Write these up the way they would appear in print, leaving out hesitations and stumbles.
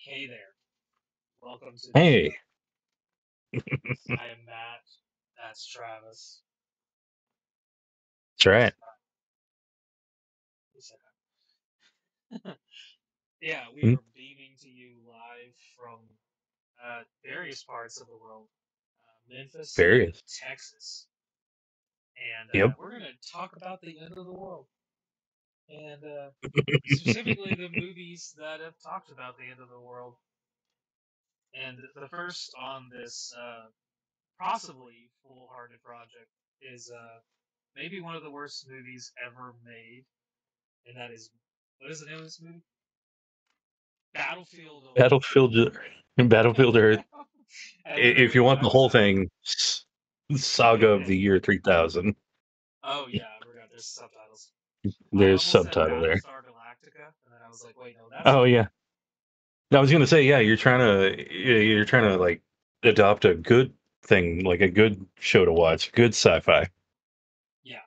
Hey there. Welcome to the show. Hey, I am Matt. That's Travis. that's right. He said hi. Yeah, we Mm, are beaming to you live from various parts of the world, Memphis and various. Texas. And Yep. we're going to talk about the end of the world. And specifically the movies that have talked about the end of the world. And the first on this possibly foolhardy project is maybe one of the worst movies ever made, and that is what is the name of this movie? Battlefield Battlefield, Battlefield Earth. I If you literally want I the was whole thing, Saga of the Year 3000. oh yeah, I forgot there's subtitles. I There's almost said subtitle there. Battlestar Galactica, and then I was like, wait, no, that's Oh not yeah. I was gonna say, yeah, you're trying to like adopt a good thing, like a good show to watch, good sci-fi. yeah,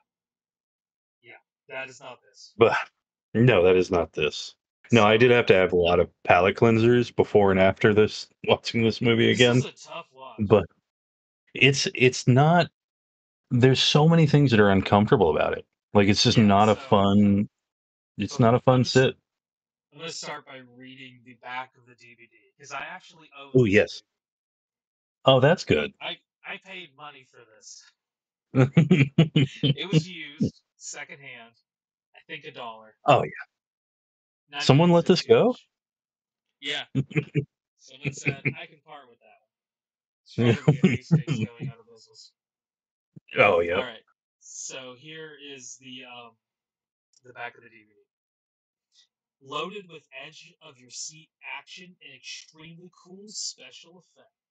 yeah, that is not this. But no, that is not this. No, I did So have to have a lot of palate cleansers before and after this watching this movie this is again. a tough watch. But it's not. There's so many things that are uncomfortable about it. Like, it's just Yeah, not a so fun it's bef- not a I'm fun just sit. I'm gonna start by reading the back of the DVD because I actually own Oh, this yes. movie. Oh, that's good. I paid money for this. It was used secondhand. I think $1. Oh, yeah. Someone 99 let cent this go? change. Yeah, someone said I can part with that one. Struggled to get Hastings going out of business. Oh, All yep. right, so here is the back of the DVD. Loaded with edge of your seat action and extremely cool special effects,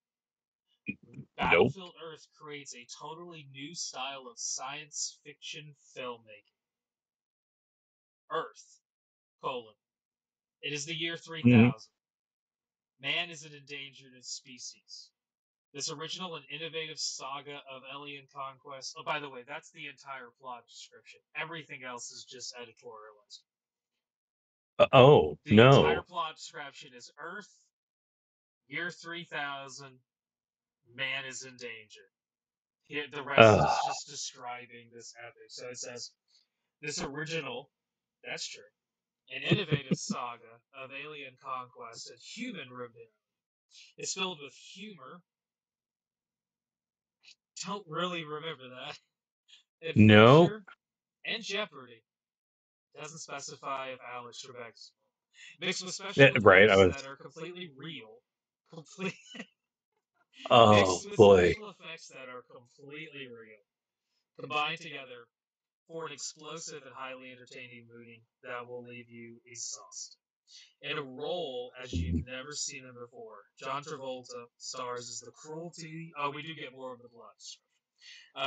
Nope. Battlefield Earth creates a totally new style of science fiction filmmaking. Earth, colon. It is the year Mhm. 3000. Man is an endangered species. This original and innovative saga of alien conquest. Oh, by the way, that's the entire plot description. Everything else is just editorialized. Oh, The entire no. plot description is Earth, year 3000, man is in danger. Here, the rest is Ugh. just describing this epic. So it says, this original, that's true, an innovative saga of alien conquest and human rebellion is filled with humor. Don't really remember that. No. Adventure and jeopardy. Doesn't specify if Alex Trebek's mixed with special Right, I effects was that are completely real. Complete oh, mixed with boy. special effects that are completely real. Combined together for an explosive and highly entertaining movie that will leave you exhausted. In a role as you've never seen him before, John Travolta stars as the cruelty. Oh, we do get more of the blood.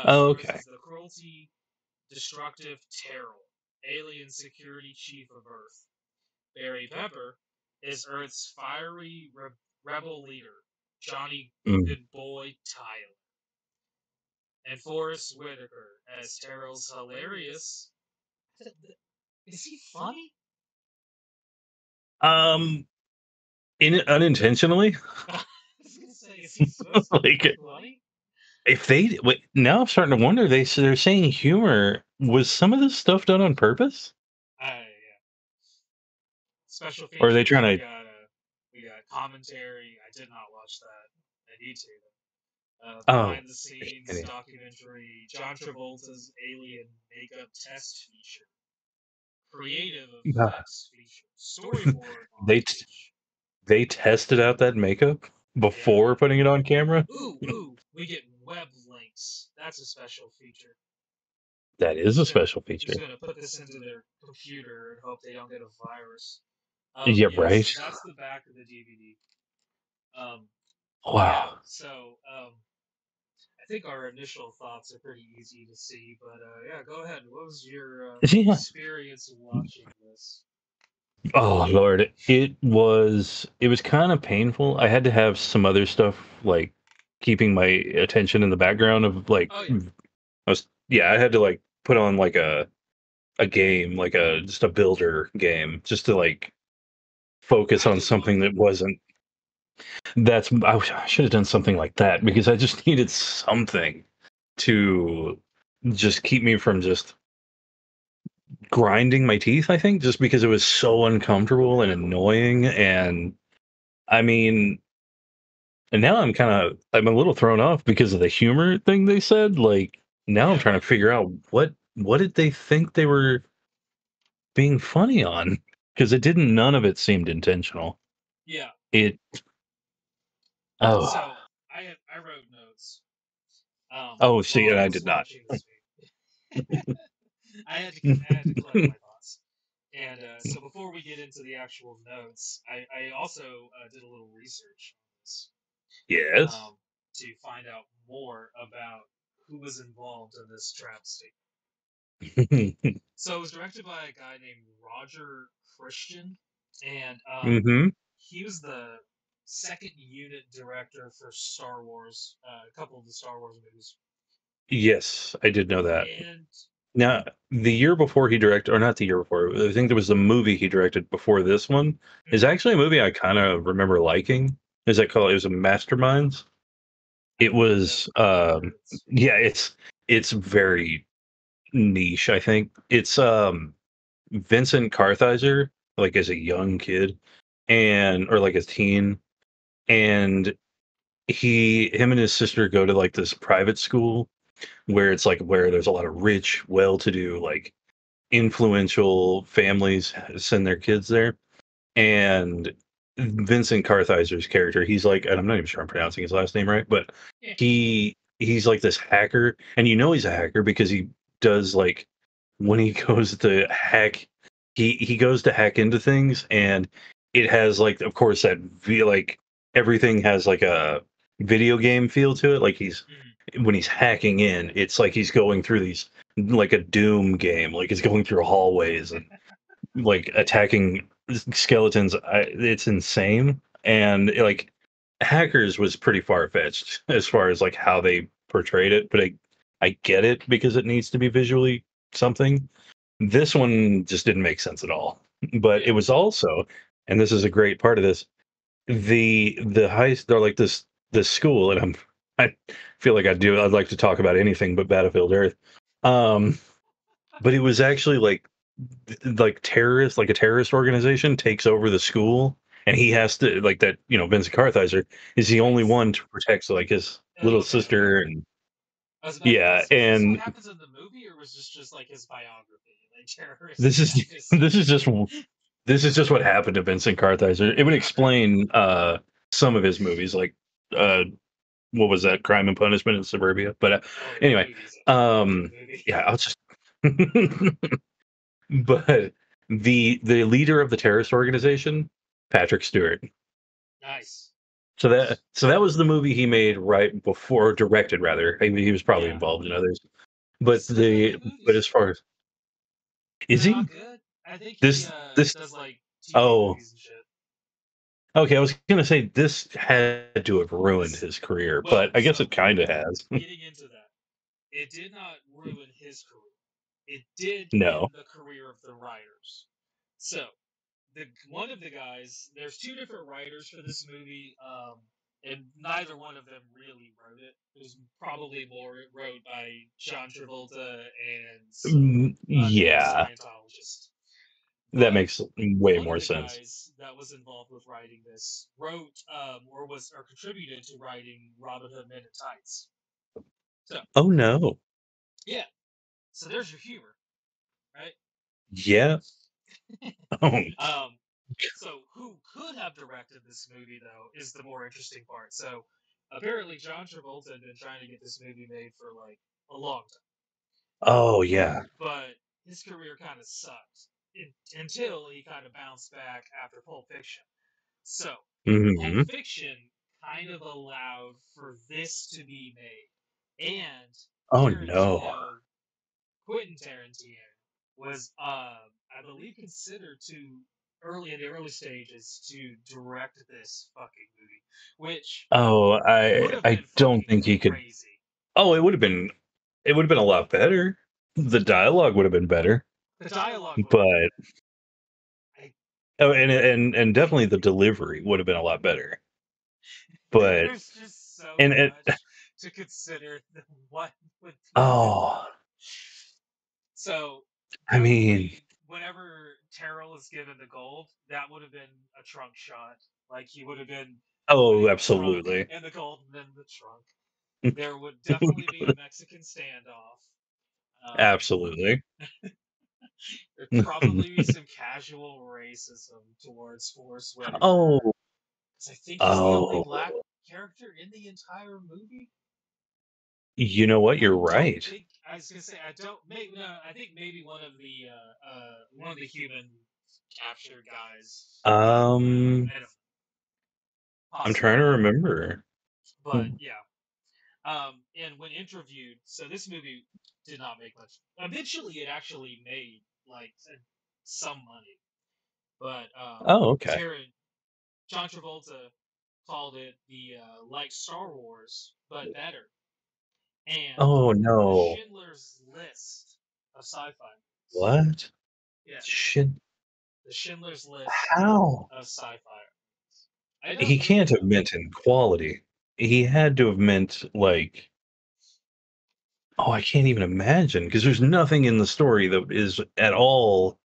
Oh, Stars okay. as the cruelty, destructive terror, alien security chief of Earth. Barry Pepper is Earth's fiery rebel leader, Johnny Mm. Good Boy Tyler. And Forrest Whitaker as Terrell's hilarious. Is he funny? Um, unintentionally? I was gonna say, is he supposed to be Like, funny? if they wait, now I'm starting to wonder, they're saying humor. Was some of this stuff done on purpose? Yeah. Special Or are they features. trying to We got commentary. I did not watch that. I need to. oh, Behind the scenes any documentary. John Travolta's alien makeup test feature. Creative uh, effects feature. Storyboard they montage. they tested out that makeup before Yeah. putting it on camera? Ooh. We get web links. That's a special feature. That is a special Who's feature. gonna put this into their computer and hope they don't get a virus? Yeah, Yeah, right? so that's the back of the DVD. Um, yeah, Wow. so I think our initial thoughts are pretty easy to see, but yeah, go ahead. What was your Yeah. experience watching this? Oh Lord. It was kind of painful. I had to have some other stuff like keeping my attention in the background of like Oh yeah, I had to like put on like a game, like a just a builder game, just to like focus I on did one something that thing. wasn't. I should have done something like that because I just needed something to just keep me from just grinding my teeth, I think, just because it was so uncomfortable and annoying. And I mean, and now I'm a little thrown off because of the humor thing they said. Like now I'm Yeah, trying to figure out what did they think they were being funny on? Because none of it seemed intentional. yeah. It oh So I wrote notes oh while see, I and I was did not. watching this movie. I had to collect my thoughts. And so before we get into the actual notes, I also did a little research on this Yes. um, to find out more about who was involved in this travesty. So it was directed by a guy named Roger Christian, and hmm he was the second unit director for Star Wars, a couple of the Star Wars movies. Yes, I did know that. And Now, the year before he directed, or not the year before, I think there was the movie he directed before this one, is mhm, actually a movie I kind of remember liking. Is that called? It was a Masterminds. It I've was, never heard of this. yeah, it's very niche. I think it's Vincent Kartheiser, like as a young kid, and or like a teen, and him and his sister go to like this private school where it's like where there's a lot of rich, well-to-do, like influential families send their kids there. And Vincent Kartheiser's character, he's like, and I'm not even sure I'm pronouncing his last name right, but Yeah. he's like this hacker, and you know he's a hacker because he does like when he goes to hack, he goes to hack into things, and it has like, of course, like everything has like a video game feel to it. Like Mhm. when he's hacking in, it's like he's going through these like a Doom game, like he's going through hallways and like attacking skeletons. It's insane, and like hackers was pretty far fetched as far as like how they portrayed it, but I get it because it needs to be visually something. This one just didn't make sense at all. But it Yeah. was also, and this is a great part of this, the high they're like this school, and I feel like I'd like to talk about anything but Battlefield Earth. Um, but it was actually like terrorists, like a terrorist organization takes over the school, and he has to like that. Vincent Kartheiser is the only Yes. one to protect like his Oh, little okay. Okay. sister, and I was about to yeah, ask, was this what and happens in the movie, or was this just like his biography, like terrorist this is status? this is just this is just what happened to Vincent Kartheiser. It would Okay. explain some of his movies, like uh what was that, Crime and Punishment in Suburbia. But Oh, that anyway, movie's a good um movie. yeah, I'll just but the leader of the terrorist organization, Patrick Stewart. Nice. So that was the movie he made right before, directed rather. I mean, he was probably Yeah. involved in others. He's But still doing the good but movies. as far as is They're not he good. I think he this does like TV oh, movies and shit. okay, I was gonna say this had to have ruined This his career, but well, I guess so it kind of has. getting into that, it did not ruin his career. It did No. end the career of the writers. So the one of the guys, there's two different writers for this movie, and neither one of them really wrote it. It was probably more wrote by John Travolta and some other Yeah, Scientologist. that But makes way one of more the sense. guys that was involved with writing this wrote or contributed to writing Robin Hood Men in Tights. So Oh no. yeah, so there's your humor, right? Yeah. Oh. um, so who could have directed this movie though is the more interesting part. So apparently John Travolta had been trying to get this movie made for like a long Oh yeah. but his career kind of sucked until he kind of bounced back after Pulp Fiction. So Pulp hmm Fiction kind of allowed for this to be made, and Oh no. Tarantino, Quentin Tarantino, was I believe considered to early in the early stages to direct this fucking movie, which Oh, would I have I been don't fucking think he could. crazy. Oh, it would have been a lot better. The dialogue would have been better, The dialogue would have been but better. I oh, and definitely the delivery would have been a lot better. but There's just so and it much to consider. What would people do? oh, So I mean, definitely, whenever Terrell is given the gold, that would have been a trunk shot. Like he would have been oh, putting the trunk absolutely. and the gold in the trunk. There would definitely be a Mexican standoff. Um, Absolutely. there'd probably be some casual racism towards Forrest Oh, Whitaker, because I think he's the only oh, black character in the entire movie. you know what? I You're don't right. think I was gonna say I don't maybe no I think maybe one of the human captured guys, but Um, I don't I'm trying possibly, to remember. but yeah. And when interviewed, so this movie did not make much. Eventually, it actually made like some money, but Oh, okay. John Travolta called it the like Star Wars but better, and Oh the no. Schindler's List of sci-fi movies. What? Yeah, Shit. the Schindler's List How? of sci-fi. I know, He weird, can't have huh? meant in quality. He had to have meant like, oh, I can't even imagine because there's nothing in the story that is at all.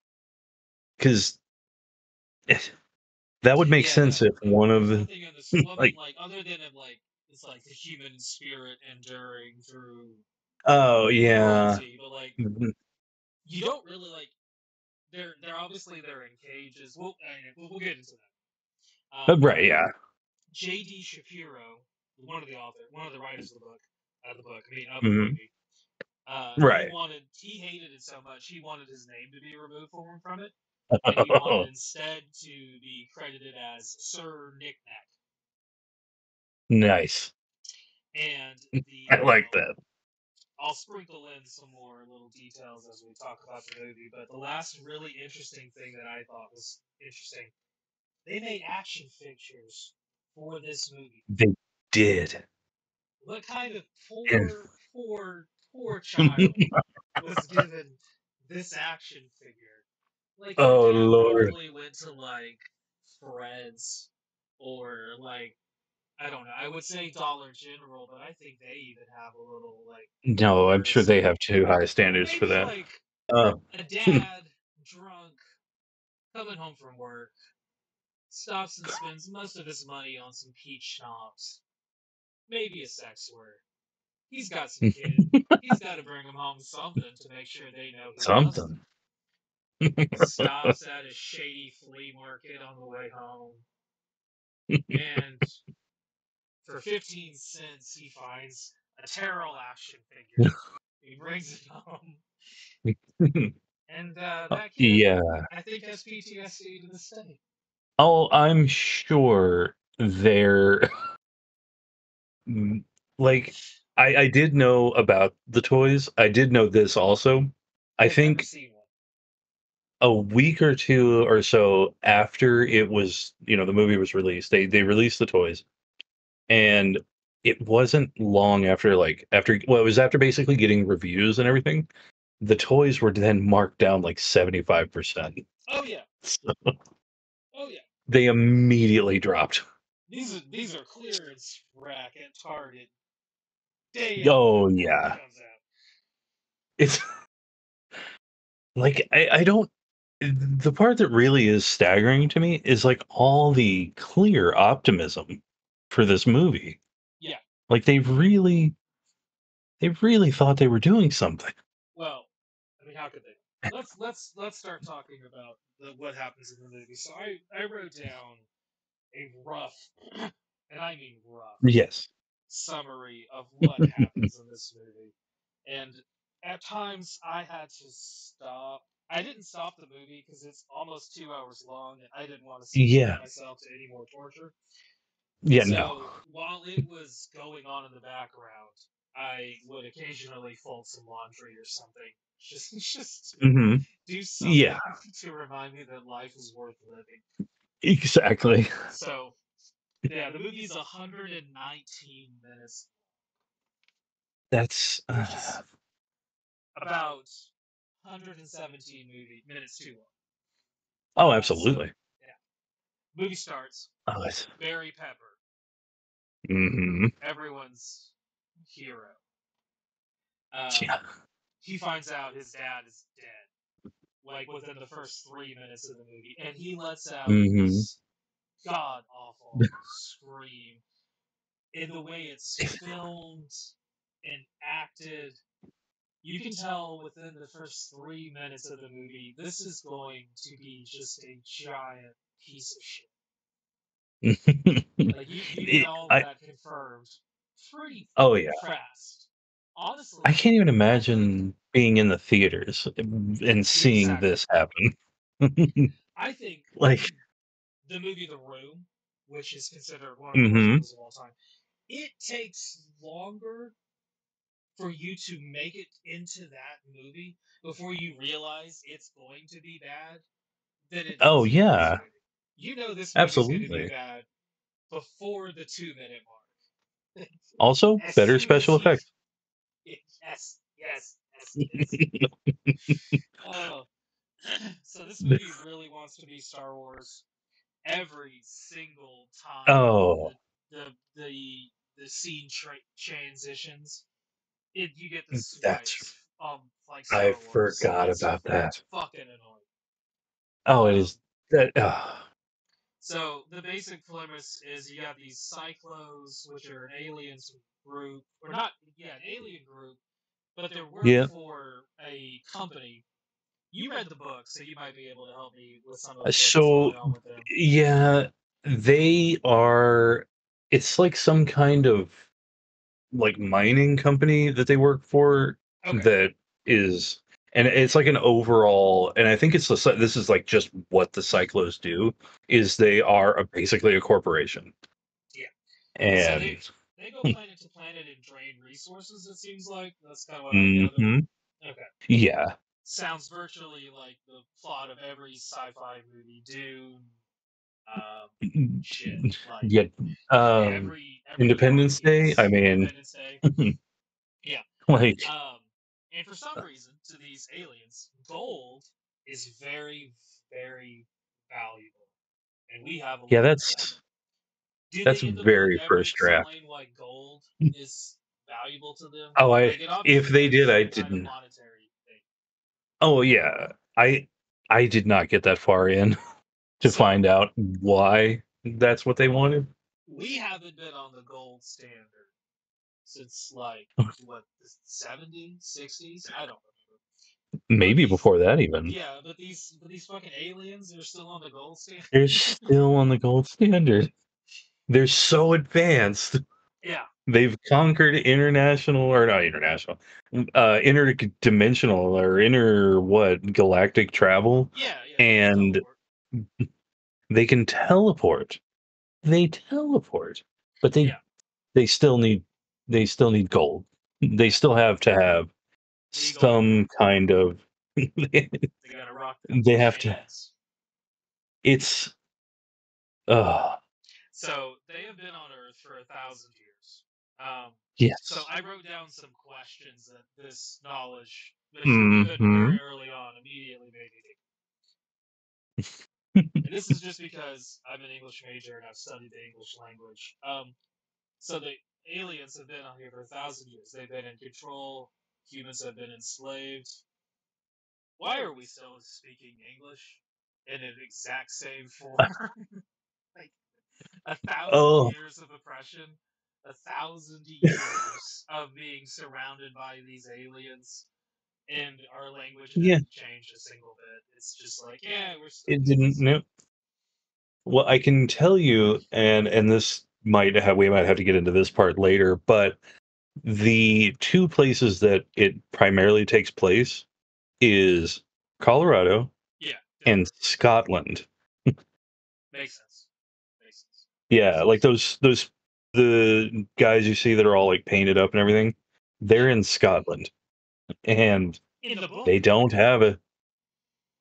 Because that would make Yeah, sense no, if one of there's the nothing in this. Well, I mean, like, like other than it, like it's like the human spirit enduring through oh yeah, cruelty, but like mhm, you don't really like. They're obviously they're in cages. We'll get into that. right, yeah, J.D. Shapiro, one of the writers of the book, I mean of the mhm, movie. right. He hated it so much he wanted his name to be removed from it, and he wanted instead to be credited as Sir Knickknack. Nice. And the I like that. I'll sprinkle in some more little details as we talk about the movie. But the last really interesting thing that I thought was interesting, they made action figures for this movie. They did. What kind of And poor child was given this action figure? Like your oh dad Lord. probably went to like Fred's or like I don't know. I would say Dollar General, but I think they even have a little like No, I'm sure worse. they have too high standards for Maybe that. like Uh, a dad drunk coming home from work stops and spends most of his money on some peach schnapps, maybe a sex word. He's got some kid. He's got to bring him home something to make sure they know he loves them. something. Stops at a shady flea market on the way home, and for 15 cents, he finds a Terrell action figure. He brings it home, and that kid, Yeah. I think, has PTSD to this day. Oh, I'm sure they're mm, like I did know about the toys. I did know this also. I I've never think seen one. a week or two or so after it was, the movie was released, they released the toys. And it wasn't long after it was after basically getting reviews and everything. The toys were then marked down like 75%. Oh yeah, oh yeah. They immediately dropped. These are clearance rack at Target day after Oh the movie yeah. comes out. It's like I don't the part that really is staggering to me is like all the clear optimism for this movie. Yeah. Like they really thought they were doing something. Well, I mean, how could they? Let's start talking about what happens in the movie. So I wrote down a rough, and I mean rough, Yes. summary of what happens in this movie. And at times I had to stop. I didn't stop the movie because it's almost 2 hours long, and I didn't want to subject Yeah. myself to any more torture. Yeah, no. So while it was going on in the background, I would occasionally fold some laundry or something, just to Mhm. do Yeah, something to remind me that life is worth living. exactly. So yeah, the movie's 119 minutes, That's which is about 117 minutes too long. oh, So absolutely. yeah, movie starts. Oh, it's Barry Pepper, Mhm. everyone's hero. Yeah. He finds out his dad is dead, like within the first 3 minutes of the movie, and he lets out Mhm. this god awful scream in the way it's filmed and acted. You can tell within the first 3 minutes of the movie, this is going to be just a giant piece of shit. Like you get It all I that confirmed pretty Oh, yeah. fast. I Honestly, can't even I think imagine being in the theaters and seeing exactly. this happen. I think Like the movie The Room, which is considered one of the worst mhm. movies of all time, it takes longer for you to make it into that movie before you realize it's going to be bad than it Oh, does with this yeah. movie. You know this movie's going to be Absolutely. bad before the 2 minute mark. Also, As better soon special as you, effects. yes, yes, yes, yes. Oh, so this movie really wants to be Star Wars every single time Oh, the the the scene transitions. You get the that's swipes like I Star Wars. forgot It's about that. fucking annoying. Oh, it Um, is that so the basic premise is you got these cyclos, which are an aliens group, or not, yeah, an alien group, but they work yeah. for a company. You read the book, so you might be able to help me with some of what's So going on with them. yeah, they are it's like some kind of like mining company that they work for Okay, that is and it's like an overall and I think it's this is like just what the cyclos do is they are basically a corporation yeah. So and they go planet to planet and drain resources. It seems like that's kind of what I gather. mhm, Okay, yeah. sounds virtually like the plot of every sci-fi movie. Dune, um, shit, like Yeah, every Independence Day, I Prometheus, mean, Independence Day. Yeah. like, Um, and for some reason, to these aliens, gold is very, very valuable, and we have a yeah, lot of crap. Do that's they in the book very ever first draft. explain why gold is valuable to them? Oh, Like it if obviously they has did, I some kind of didn't. monetary thing. Oh, yeah, I did not get that far in to So find out why that's what they wanted. we haven't been on the gold standard since like what the 70s, 60s. I don't remember. But Maybe these, before that even. yeah, but these fucking aliens are still on the gold standard. They're still on the gold standard. They're so advanced. Yeah, They've conquered international or not international, interdimensional or inter what galactic travel, yeah, yeah. They can and teleport. they can teleport. They teleport, but Yeah, they still need they still need gold. They still have to have they need gold some armor. kind of They gotta rock they have to chains. it's uh So they have been on Earth for 1,000 years. Um, so yes. I wrote down some questions that this knowledge, even Mhm. very early on, immediately made me think. And this is just because I'm an English major and I've studied the English language. So the aliens have been on here for 1,000 years. They've been in control. Humans have been enslaved. Why are we still speaking English in an exact same form? Like 1,000 Oh, years of oppression, 1,000 years of being surrounded by these aliens, and our language yeah, hasn't changed a single bit. It's just like, yeah, we're still it using didn't this. no. Well, I can tell you, and this might have we might have to get into this part later, but the two places that it primarily takes place is Colorado Yeah, and Denver Scotland. makes sense. Makes sense. Makes Yeah, like sense. those the guys you see that are all like painted up and everything, they're Yeah, in Scotland, and in the book. they don't have a.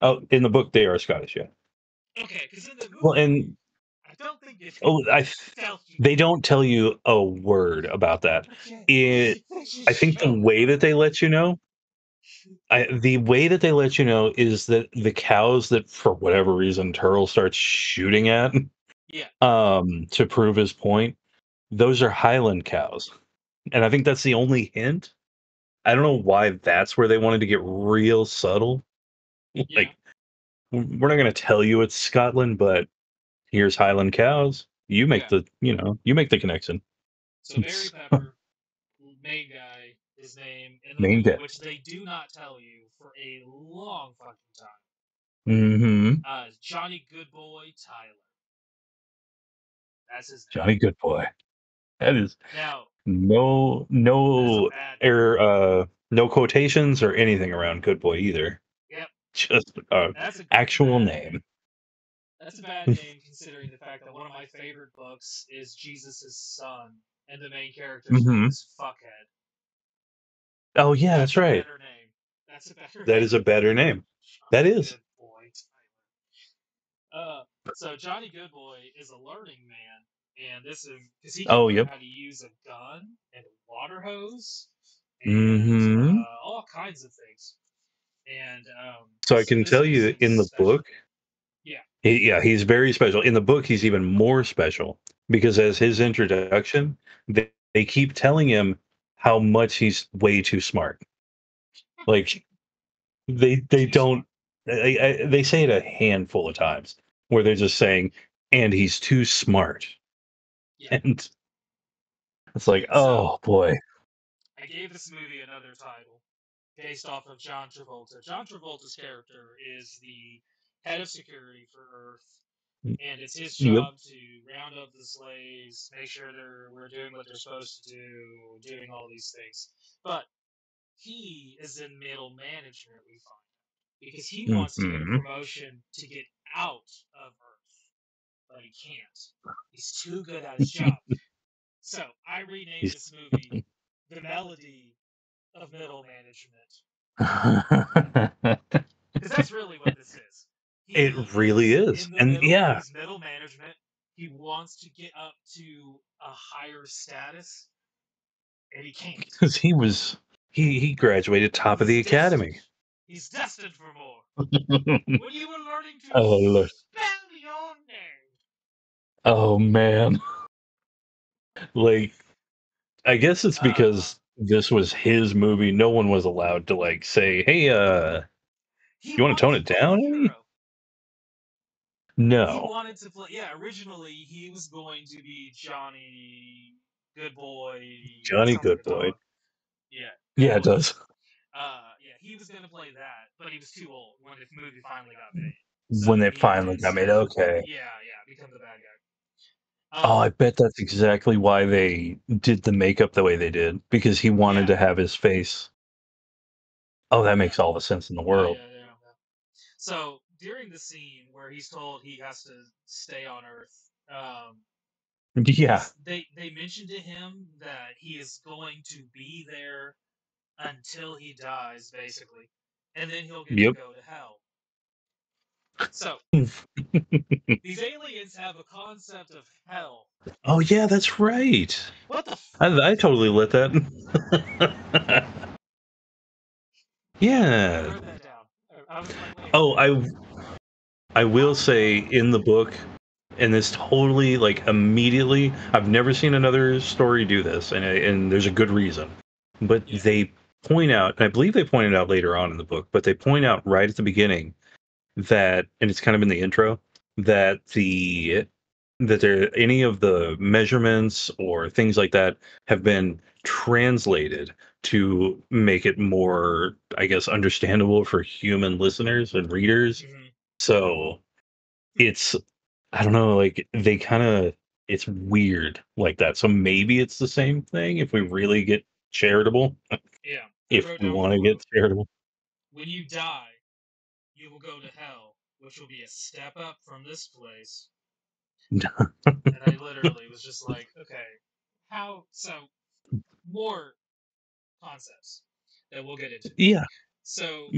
Oh, in the book they are Scottish, yeah. Okay, because in the Well, movie, and I don't think they oh, tell you they that. don't tell you a word about that. Okay, It, they just I think the show way up. that they let you know, the way that they let you know is that the cows that for whatever reason Turl starts shooting at, Yeah, to prove his point. those are Highland cows. And I think that's the only hint. I don't know why that's where they wanted to get real subtle. Yeah. Like, we're not going to tell you it's Scotland, but here's Highland cows. Yeah. You make the connection. So Barry It's Pepper, main guy, his name in the main movie, bit. which they do not tell you for a long fucking time. Hmm. Johnny Goodboy Tyler. That's his name. Johnny Goodboy. That is Now, no that is a no bad name. no quotations or anything around Good Boy either. Yep. Just That's a actual bad name. name. That's a bad name considering the fact that one of my favorite books is Jesus' son, and the main character's name Hmm. is Fuckhead. Oh yeah, That's that's a right. better name. That's a better That name is a better than name. That Johnny is. Goodboy so Johnny Goodboy is a learning man, and this is because he can Oh learn yep. how to use a gun and a water hose and Hmm. all kinds of things. And So I so can this tell makes you him in the special. book, Yeah, he's very special. In the book, he's even more special because as his introduction, they keep telling him how much he's way too smart. Like they too smart. don't they say it a handful of times where they're just saying, and he's too smart. Yeah. And it's like, So oh boy. I gave this movie another title based off of John Travolta. John Travolta's character is the head of security for Earth, and it's his Yep. job to round up the slaves, make sure we're doing what they're supposed to do, doing all these things. But he is in middle management, we find, because he wants to get a Hmm. promotion to get out of Earth, but he can't. He's too good at his job. So I renamed this He's movie The Melody of Middle Management. Because that's really what this is. He it really is is. in the And middle, yeah, he's middle management. He wants to get up to a higher status, and he can't. because he graduated top of He's the destined. academy. He's destined for more. When you were learning to Oh Lord. spell your name. Oh man. Like I guess it's Uh, because this was his movie. No one was allowed to like say, "Hey, he you want to wanted tone to it play the down any?" hero. He No. wanted to play. Yeah, originally he was going to be Johnny Good Boy. That Johnny sounds like a Goodboy. dog. Yeah, Good Yeah, it Boy. does. Yeah, he was gonna play that, but he was too old when the movie finally got made. When So they he had to finally got made, instead, okay. yeah, become the bad guy. Oh, I bet that's exactly why they did the makeup the way they did, because he wanted Yeah, to have his face. Oh, that yeah, makes all the sense in the yeah, world. yeah, yeah. Yeah. So during the scene where he's told he has to stay on Earth, Yeah. they mentioned to him that he is going to be there until he dies, basically, and then he'll get to Yep. go to hell. So these aliens have a concept of hell. Oh, yeah, that's right. What the I fuck? totally let that. Yeah, I Yeah. wrote that down. I was like, wait a Oh, minute. I will How say the? in the book, and this totally like immediately. I've never seen another story do this, and there's a good reason. But Yeah. they point out, and I believe they pointed out later on in the book, but they point out right at the beginning that, and it's kind of in the intro, that there any of the measurements or things like that have been translated to make it more, I guess, understandable for human listeners and readers. Hmm. So it's, I don't know, like they kind of, it's weird like that. So maybe it's the same thing if we really get charitable, Yeah. I if wrote we down want to quote: get charitable. "When you die, you will go to hell, which will be a step up from this place." And I literally was just like, okay, how? So more concepts that we'll get into. Yeah. So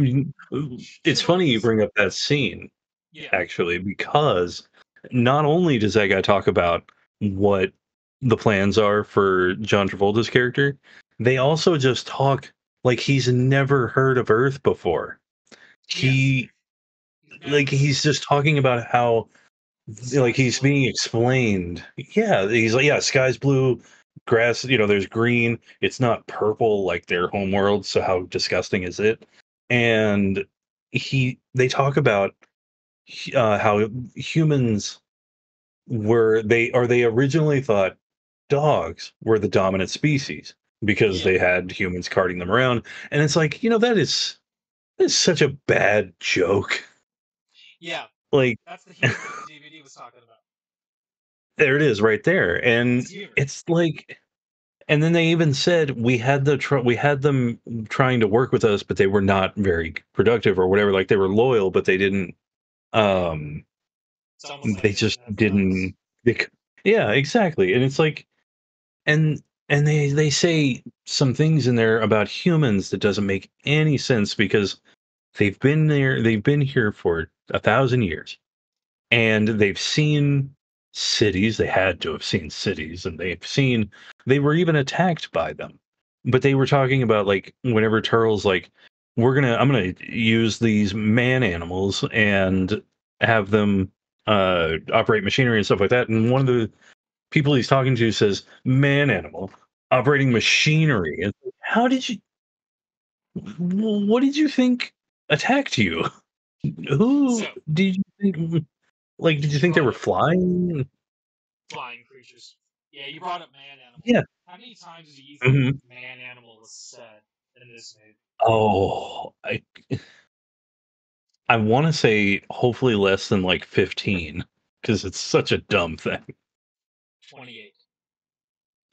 It's funny you Travolta's, bring up that scene yeah, actually, because not only does that guy talk about what the plans are for John Travolta's character, they also just talk like he's never heard of Earth before. yes, He he's never like seen he's it. just talking about how The like sky's he's blue. being explained. Yeah, he's like, yeah, sky's blue, grass, there's green. It's not purple like their homeworld. So how disgusting is it? And they talk about how humans they originally thought dogs were the dominant species because Yeah, they had humans carting them around, and it's like that is such a bad joke. yeah. Like That's the humor the DVD was talking about. there it is right there, It's and humor. it's like. And then they even said we had them trying to work with us, but they were not very productive or whatever. Like they were loyal, but they didn't. Um, It's almost like they they just didn't have didn't. class. Yeah, exactly. And it's like, and they say some things in there about humans that doesn't make any sense because they've been here for 1,000 years and they've seen cities. They had to have seen cities, and they were even attacked by them. But they were talking about like whenever Turtle's like, I'm gonna use these man animals and have them operate machinery and stuff like that. And one of the people he's talking to says, "Man animal operating machinery." And how did you? What did you think attacked you? So Who did you think? Like, did you you think they brought were up flying? flying creatures. Yeah, you brought up man animal. Yeah. How many times do you think Mhm. man animal was said in this movie? Oh, I wanna say hopefully less than, like, 15, because it's such a dumb thing. 28.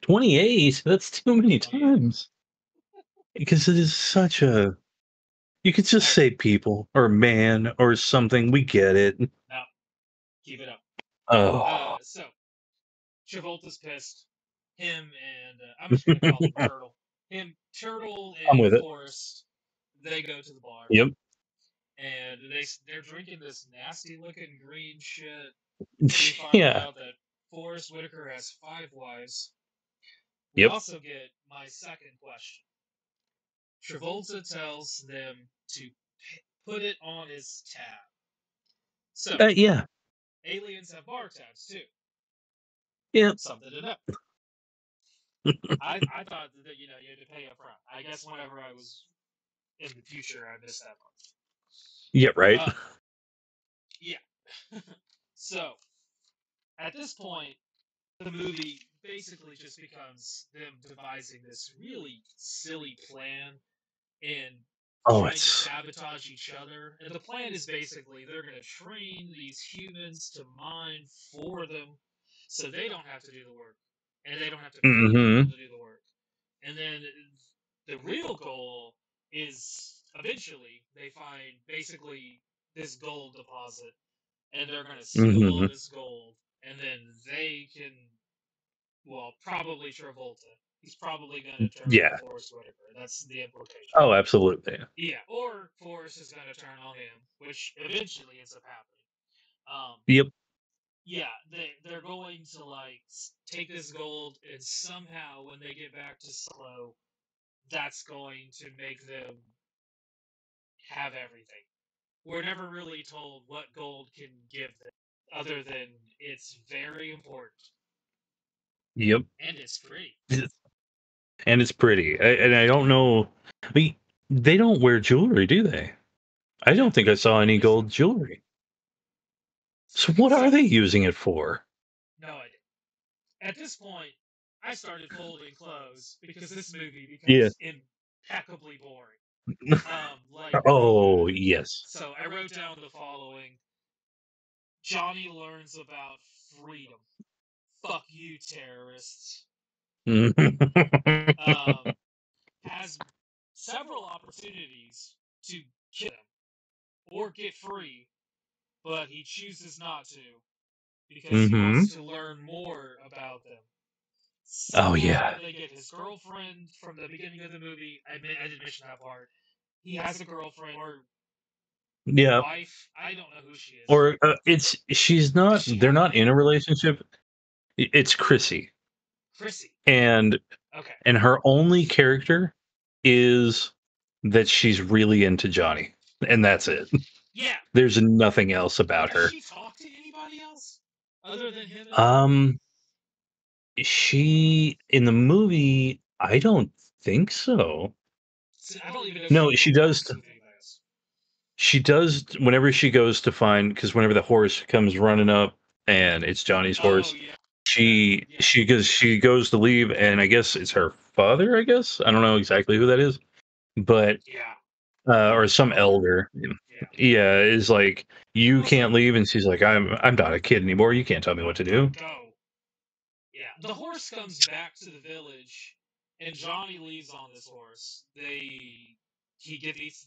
28? That's too many 28. times. Because it is such a you could just All right. say people or man or something, we get it. Now, keep it up. Oh. So Travolta's pissed. Him and I'm just gonna call him Turtle. Him, Turtle, I'm and with it. Forrest. They go to the bar Yep. and they're drinking this nasty looking green shit. We find Yeah. out that Forrest Whitaker has 5 wives. We Yep. also get my second question. Travolta tells them to put it on his tab. So Yeah. aliens have bar tabs too. Yeah. Something to know. I thought that you had to pay up front. I guess whenever I was in the future, I missed that Yeah, right? part. Yeah. So at this point, the movie basically just becomes them devising this really silly plan and Oh, trying to it's sabotage each other. And the plan is basically they're going to train these humans to mine for them so they don't have to do the work and they don't have to pay people mhm. to do the work. And then the real goal is eventually they find basically this gold deposit and they're going to steal all Mhm. this gold and then they can, well, probably Travolta. He's probably going to turn on Yeah. Forrest Whitaker. That's the implication. Oh, absolutely. Yeah, or Forrest is going to turn on him, which eventually ends up happening. Yep. Yeah, they're going to like take this gold, and somehow when they get back to Solo, that's going to make them have everything. We're never really told what gold can give them, other than it's very important Yep. and it's free. And it's pretty. And I don't know. I mean, they don't wear jewelry, do they? I No, don't think I saw any there's gold not. jewelry. So what So are they using it for? no idea. At this point, I started folding clothes because this movie Yeah. becomes impeccably boring. Like Oh, yes. so I wrote down the following: Johnny learns about freedom. Fuck you, terrorists. Um, has several opportunities to kill them or get free, but he chooses not to because he Mhm. wants to learn more about them. Oh, Somehow yeah. they get his girlfriend from the beginning of the movie. I didn't mention that part. He has a girlfriend or Yeah. wife. I don't know who she is. Or, Does she they're have a not in name? a relationship. It's Chrissy. Chrissy. And Okay. her only character is that she's really into Johnny, and that's it. Yeah. There's nothing else about Does her. she talk to anybody else? other than him in the movie? Um, she in the movie, I don't think so. I don't even know if she No, ever she does. walks with you guys. She does whenever she goes to find because whenever the horse comes running up and it's Johnny's Oh horse, yeah, yeah, she goes to leave and I guess it's her father. I guess I don't know exactly who that is, but yeah. or some Elder. elder. Yeah. Yeah, is like you can't Also, leave, and she's like, I'm not a kid anymore. You can't tell me what to do. go. Yeah, the horse comes back to the village, and Johnny leaves on this horse. He meets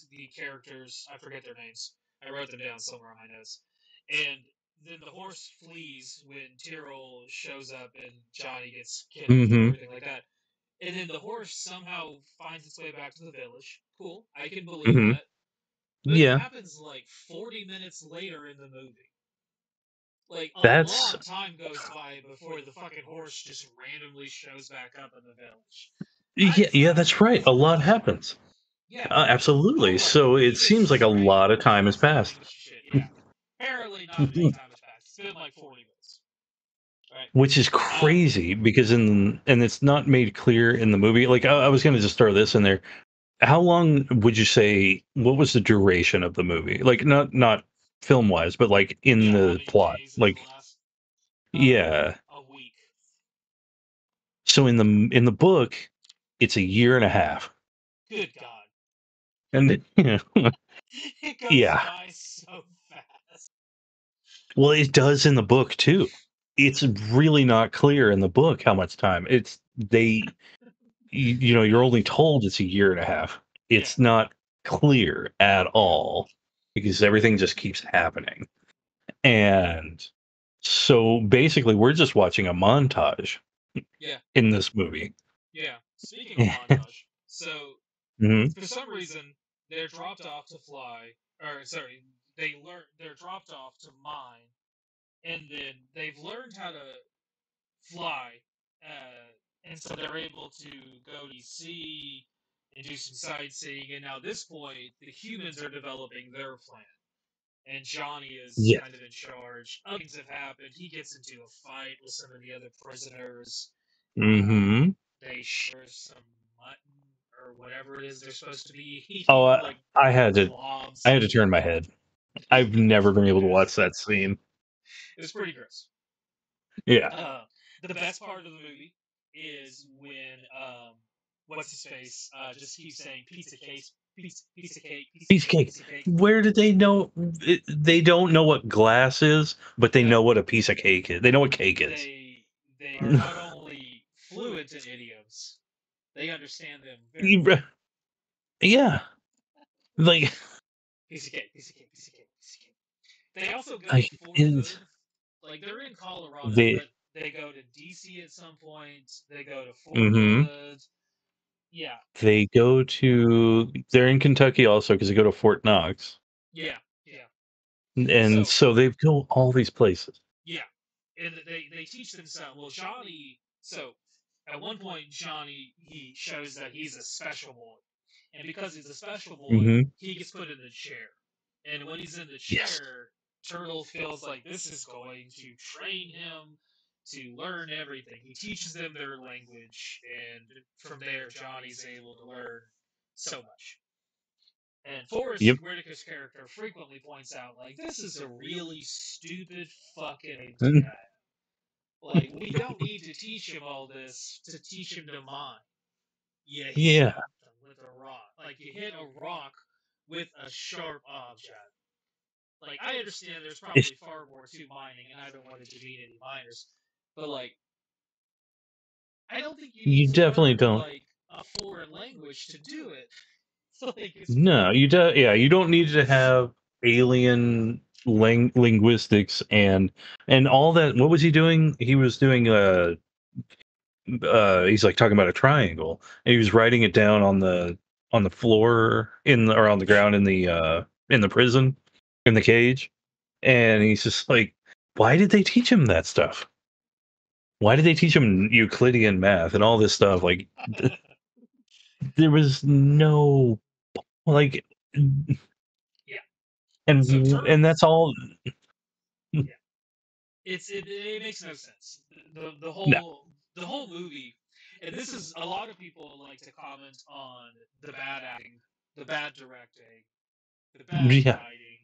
the characters. I forget their names. I wrote them down somewhere on my notes. And then the horse flees when Tyrrell shows up and Johnny gets kidnapped and Hmm. everything like that. And then the horse somehow finds its way back to the village. Cool, I can believe Hmm. that. But it Yeah, happens like 40 minutes later in the movie. Like a that's long time goes by before the fucking horse just randomly shows back up in the village. I yeah, was yeah, like, that's right. A lot happens. yeah, Absolutely. hold up. So it He just seems like a straight lot of time has constantly passed, misses shit. Yeah. Apparently not enough time has passed. It's been like 40 minutes. Right. which is Um, crazy because and it's not made clear in the movie. Like I was gonna just throw this in there. How long would you say? What was the duration of the movie? Like not film wise, but like in yeah, how the many plot. days it Like lasts? yeah. A week. So in the book, it's a year and a half, Good God. and It goes yeah. by so fast. Well, it does in the book too. It's really not clear in the book how much time. It's you're only told it's a year and a half. Yeah. It's not clear at Yeah. all because everything just keeps happening. And so basically we're just watching a montage Yeah. in this movie. Yeah. Speaking of montage, so Mhm. for some reason they're dropped off to fly, or sorry, they're dropped off to mine, and then they've learned how to fly, and so they're able to go to sea and do some sightseeing. And now at this point, the humans are developing their plan, and Johnny is Yeah. kind of in charge. Other things have happened. He gets into a fight with some of the other prisoners. Mhm. They share some mutton or whatever it is they're supposed to be Oh, eating, like I had to I blobs had of to turn shit. my head. I've never It's been pretty able to nasty. watch that scene. It's pretty gross. Yeah. Uh, the best part of the movie is when what's his face just keeps saying piece of cake, piece of cake, piece of Piece of cake, cake. piece of cake. Where did they know? They don't know what glass is, but they No, know what a piece of cake is. They know what cake is. they are not only fluent in idioms, they understand them very well. You- yeah, like Piece of cake, piece of cake, piece of cake, piece of cake. They also go to I Fort and Hood. Like they're in Colorado, they but they go to DC at some point. They go to Fort hmm Hood. Yeah, they go to they're in Kentucky also because they go to Fort Knox, yeah, yeah. and So so they go all these places. yeah, and they teach them some. Well, Johnny. So at one point, Johnny he shows that he's a special boy, and because he's a special boy, Hmm. he gets put in the chair. And when he's in the Yes. chair, Turtle feels like this is going to train him to learn everything. He teaches them their language, and from there, Johnny's able to learn so much. And Forrest Yep. Whitaker's character frequently points out, like, this is a really stupid fucking idea. Like, we don't need to teach him all this to teach him to mine. You hit Yeah. something with a rock. Like, you hit a rock with a sharp object. Like, I understand there's It's, probably far more to mining, and I don't want to demean any miners, but, like, I don't think you need you to definitely learn, don't. like, a foreign language to do it. Like, it's No, pretty. yeah, you don't need to have alien linguistics and all that. What was he doing? He was doing he's like talking about a triangle and he was writing it down on the floor or on the Yeah. ground in the prison in the cage, and he's just like, why did they teach him that stuff? Why did they teach him Euclidean math and all this stuff? Like there was no like Yeah. So and Turtles. that's all. Yeah. it makes no sense. The No. the whole movie, and this is a lot of people like to comment on the bad acting, the bad directing, the bad Yeah. writing,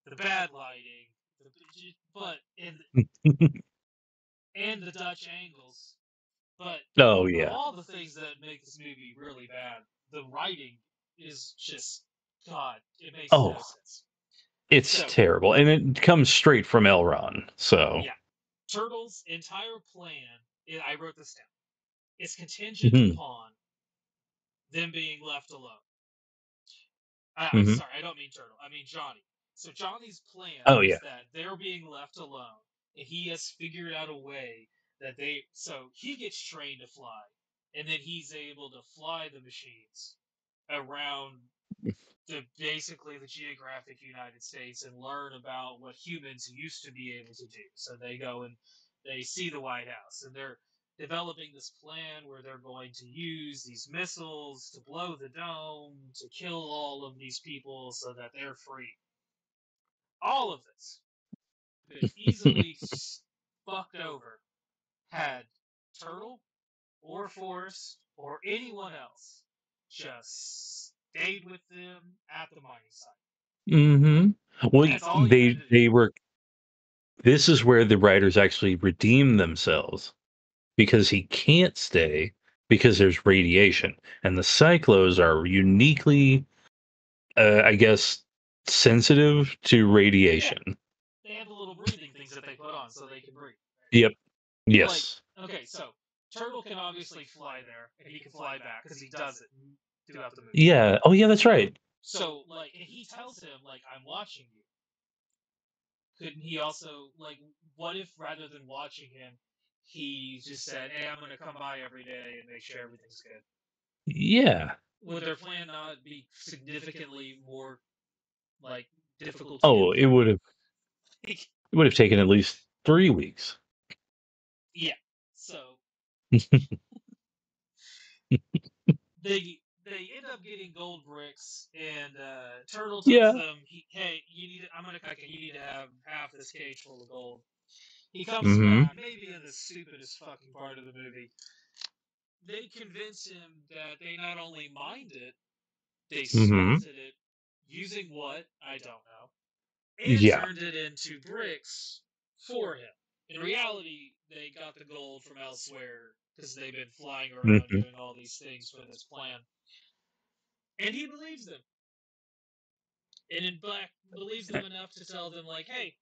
the bad lighting, the, but and the Dutch angles. But Oh of yeah. all the things that make this movie really bad, the writing is just God. It makes no Oh, sense. it's So terrible, and it comes straight from Elron. So. yeah, Turtle's entire plan. I wrote this down. Is contingent Hmm. upon them being left alone. I'm Hmm. sorry, I don't mean Turtle. I mean Johnny. So Johnny's plan Oh yeah. is that they're being left alone, and he has figured out a way that they. So he gets trained to fly, and then he's able to fly the machines around basically the geographic United States and learn about what humans used to be able to do. So they go and they see the White House, and they're developing this plan where they're going to use these missiles to blow the dome to kill all of these people so that they're free. All of this could have easily fucked over had Turtle or Forrest or anyone else just stayed with them at the mining site. Hmm. Well, That's all you had to do. they were. This is where the writers actually redeem themselves because he can't stay because there's radiation, and the cyclos are uniquely, I guess, sensitive to Yeah, radiation. they have the little breathing things that they put on so they can breathe. Yep. Like, Yes. okay, so Turtle can obviously fly there and he can fly back because he does it throughout the movie. Yeah. Oh, yeah. That's right. So, like, and he tells him, like, I'm watching you. Couldn't he also, like, what if rather than watching him, he just said, hey, I'm going to come by every day and make sure everything's good? Yeah. Would their plan not be significantly more, like, difficulty Oh, in? it would have taken at least 3 weeks. Yeah. So they end up getting gold bricks, and Turtle tells Yeah. them, "Hey, you need. I'm gonna cook it. You need to have half this cage full of gold." He comes Hmm. back, maybe in the stupidest fucking part of the movie. They convince him that they not only mined it, they Hmm. smelted it using what I don't know, and Yeah. turned it into bricks for him. In reality, they got the gold from elsewhere because they've been flying around Hmm. doing all these things for this plan. And he believes them. And in Black believes them enough to tell them, like, hey,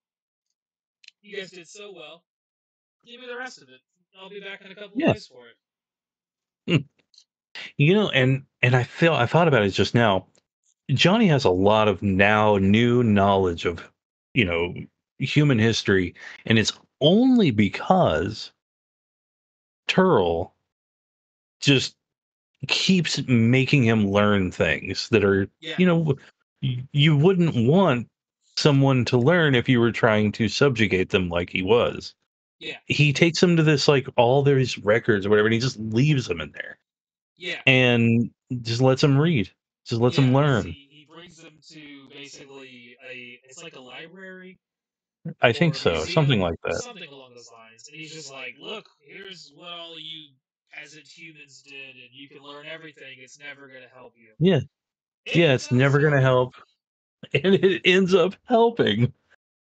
you guys did so well. Give me the rest of it. I'll be back in a couple of Yeah. days for it. And I thought about it just now. Johnny has a lot of now new knowledge of, you know, human history, and it's only because Turl just keeps making him learn things that are, Yeah, you know, you wouldn't want someone to learn if you were trying to subjugate them like he was. yeah, He takes them to this, like, all these records or whatever, and he just leaves them in there yeah, and just lets them read, just lets them yeah. learn. He brings them to basically it's like a library I think or a so, something museum, like that. something along those lines. And he's just like, look, here's what all you peasant humans did, and you can learn everything. It's never gonna help you. Yeah. And Yeah, it it's does, never gonna however. help, and it ends up helping,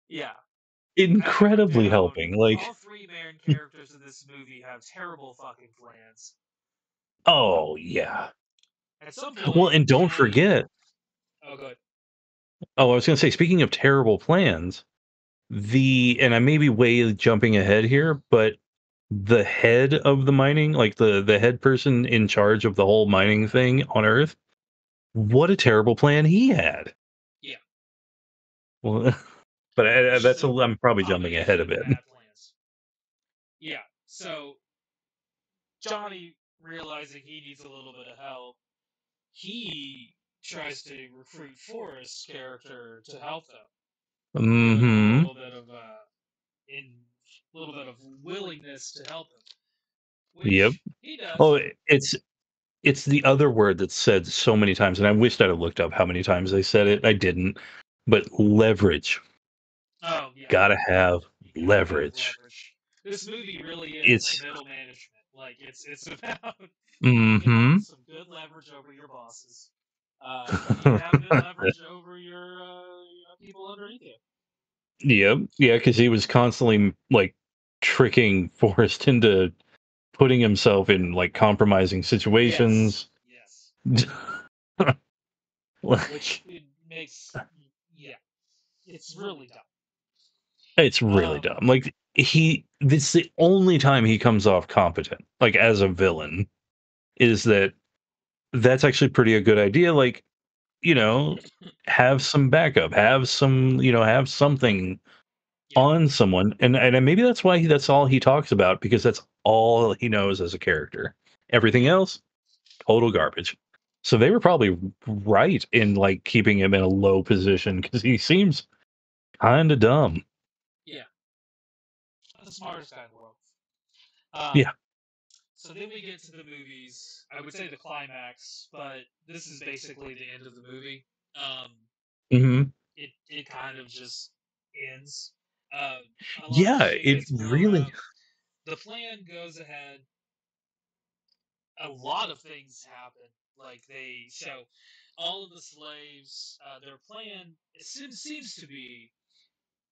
Yeah, I wrote incredibly down helping, like, all three main characters in this movie have terrible fucking plans. oh, yeah. At some Well, point, and don't Johnny. forget, Oh, good. oh, I was gonna say, speaking of terrible plans, and I may be way jumping ahead here, but the head of the mining, like, the head person in charge of the whole mining thing on Earth, what a terrible plan he had. Yeah, Well, but, it's just that's a I'm probably jumping ahead combination a of bit. bad plans. Yeah, so Johnny realizing he needs a little bit of help, he tries to recruit Forrest's character to help them. Give him a Mhm. little bit of in little bit of willingness to help him, Yep. which he Oh, does. it's the other word that's said so many times, and I wished I'd have looked up how many times they said it. I didn't. But leverage. Oh yeah, Gotta have kind of leverage. leverage. This movie really is It's middle management. Like it's about having mhm. some good leverage over your bosses. You need to have good leverage over your people underneath you. Yep. Yeah, because he was constantly like tricking Forrest into putting himself in like compromising Yes, situations. yes. Which Like it makes, yeah, it's really dumb. it's really Um, dumb. Like this the only time he comes off competent, like as a villain, is that that's actually pretty a good idea. Like, you know, have some backup, have some, have something yeah, on someone, and maybe that's why that's all he talks about because that's all he knows as a character. Everything yeah, else, total garbage. So they were probably right in like keeping him in a low position because he seems kind of dumb. yeah. Not the smartest guy in the world. Um, Yeah. so then we get to the movies. I would say the climax, but this is basically the end of the movie. Um, Hmm. it kind of just ends. Um, a lot of Yeah. shit It gets blown really. up. The plan goes ahead. A lot of things happen. Like they show all of the slaves. Their plan seems to be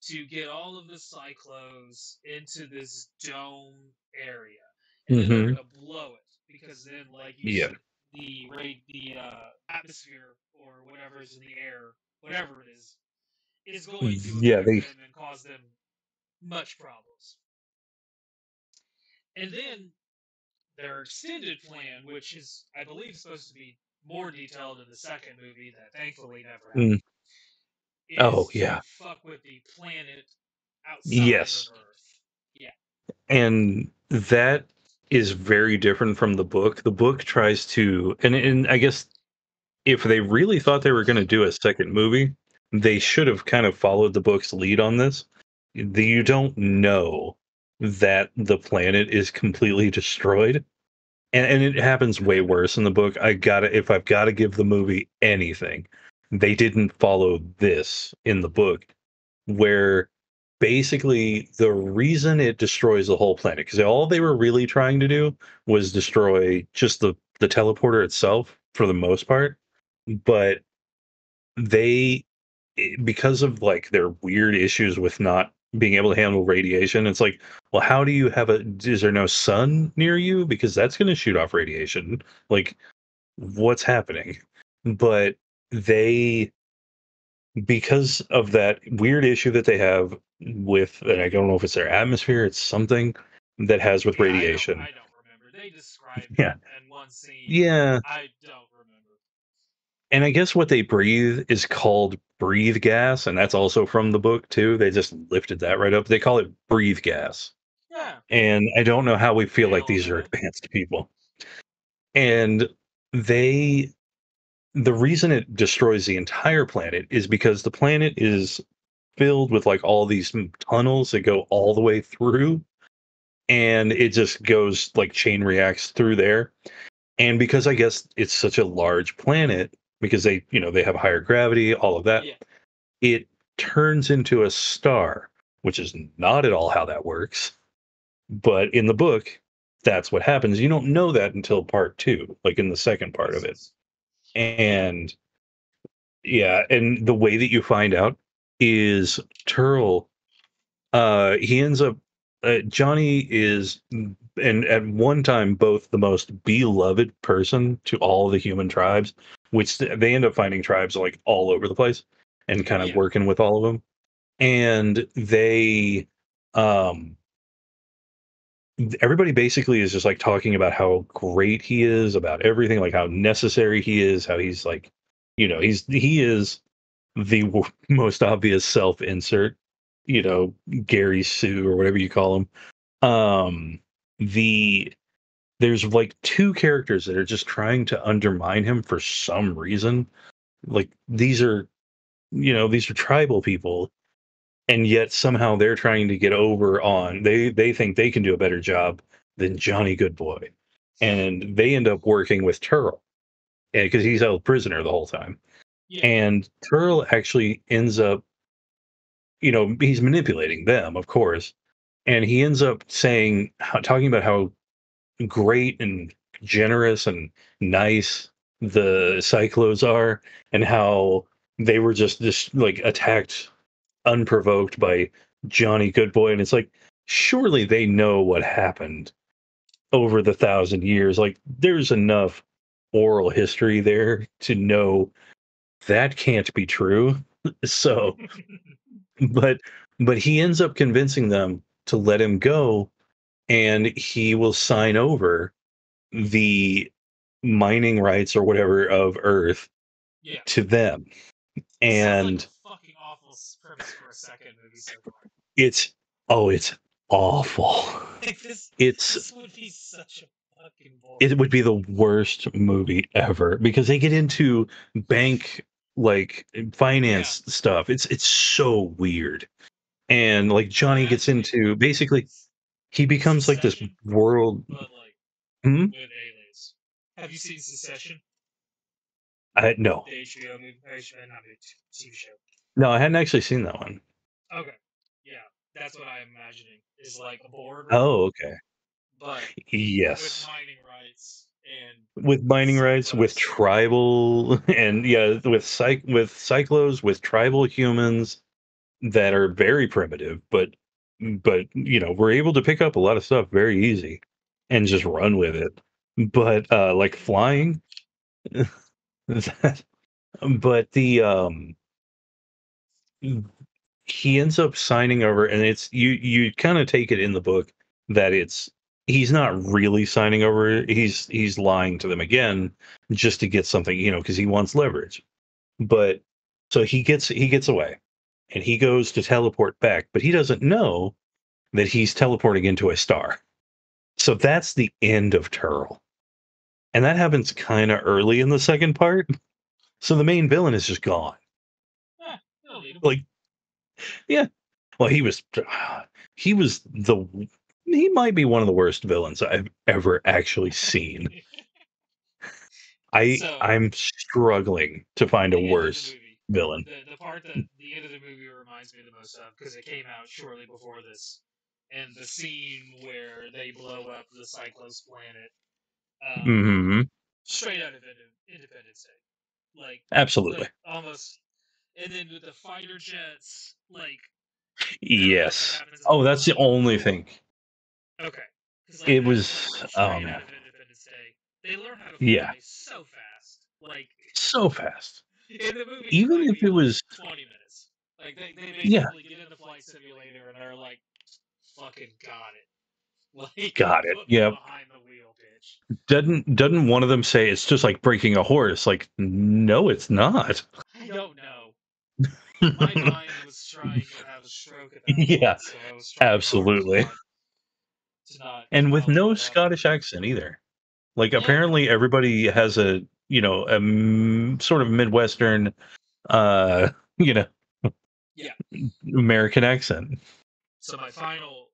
to get all of the cyclos into this dome area, and then they're Hmm. gonna blow it because then, like you Yeah. said, the atmosphere or whatever is in the air, whatever it is going to Yeah. affect them and cause them much problems. And then their extended plan, which is, I believe, supposed to be more detailed in the second movie, that thankfully never Mm. happened, Oh is to yeah. fuck with the planet outside of Yes. Earth. Yeah, And that is very different from the book. The book tries to, and I guess if they really thought they were going to do a second movie, they yeah, should have kind of followed the book's lead on this. You don't know that the planet is completely destroyed, and it happens way worse in the book. If I've got to give the movie anything, they didn't follow this in the book, where basically the reason it destroys the whole planet, because all they were really trying to do was destroy just the teleporter itself for the most part, but they because of like their weird issues with not being able to handle radiation, it's like, well, how do you have a is there no sun near you because that's going to shoot off radiation, like what's happening? But they because of that weird issue that they have with, and I don't know if it's their atmosphere, it's something that has with yeah. radiation. I don't remember. They described it Yeah. in one scene. Yeah. I don't remember. And I guess what they breathe is called breathe gas, and that's also from the book too. They just lifted that right up. They call it breathe gas. Yeah, And I don't know how we feel like nail on these the are head. advanced people. And they the reason it destroys the entire planet is because the planet is filled with like all these tunnels that go all the way through, and it just goes like chain reacts through there. And because I guess it's such a large planet, because they have higher gravity, all of that, Yeah, it turns into a star, which is not at all how that works. But in the book, that's what happens. You don't know that until part two, like in the second part makes of it. sense. Yeah, And yeah, and the way that you find out is Turl. He ends up. Johnny is, and at one time, both the most beloved person to all the human tribes, which they end up finding tribes like all over the place and kind of yeah, working with all of them. And um, everybody basically is just like talking about how great he is, about everything, like how necessary he is, how he's like, he is the most obvious self insert, Gary Sue or whatever you call him. Um, the There's like two characters that are just trying to undermine him for some reason. Like these are tribal people, and yet somehow they're trying to get over on they think they can do a better job than Johnny Goodboy, and they end up working with Turl because he's held prisoner the whole time. yeah, And Turl actually ends up, he's manipulating them, of course. And he ends up talking about how great and generous and nice the Cyclos are, and how they were just like attacked unprovoked by Johnny Goodboy. And it's like, surely they know what happened over the 1,000 years. Like, there's enough oral history there to know that can't be true. So, but he ends up convincing them to let him go, and he will sign over the mining rights or whatever of Earth Yeah. to them. This sounds like a And fucking awful premise for a second movie so far. it's it's awful. Like this, It's this would be such a fucking bore. it would be the worst movie ever because they get into bank, like, Yeah. finance stuff. It's so weird. And like I'm Johnny gets imagining into, basically, he becomes like this Succession, world. but like Hmm? with aliens. Have you seen Succession? No, The HBO movie, not movie, TV show. no, I hadn't actually seen that one. Okay. Yeah, that's what I'm imagining. Is like a boardroom, Oh, okay. but with Yes. mining rights and With mining rights, with cyclos. tribal, and yeah, with cyclos, with tribal humans that are very primitive, but we're able to pick up a lot of stuff very easy and Yeah. just run with it. But like flying, that, but he ends up signing over, and it's you kind of take it in the book that he's not really signing over. He's lying to them again just to get something, because he wants leverage. But so he gets away, and he goes to teleport back, but he doesn't know that he's teleporting into a star. So that's the end of Turl. And that happens kind of early in the second part. So the main villain is just gone. You don't need them. Like, yeah. Well, he was he might be one of the worst villains I've ever actually seen. So I'm struggling to find a the end of the worse movie, villain. the part that the end of the movie reminds me the most of because it came out shortly before this, and the scene where they blow up the Cyclos planet, um, Hmm. straight out of Independence Day, Absolutely. like almost, and then with the fighter jets, like everything else that Yes. happens in the Oh, movie, that's the like only thing. okay, because like It that's like was, oh straight out man. of Independence Day. They learn how to Yeah. fly so fast, like So fast. in the movie, it Even might if be it like was, 20 minutes. Like they yeah, basically get in the flight simulator and they're like, fucking got it. Like, got it. put me Yep. behind the wheel, bitch. Doesn't one of them say it's just like breaking a horse? Like, no, it's not. I don't know. My mind was trying to have a stroke at that Yeah, point, so I was trying hard to absolutely. to And with not let no that happen. Scottish accent either. Like, Yeah, apparently everybody has sort of Midwestern, uh, you know, yeah. American accent. So my final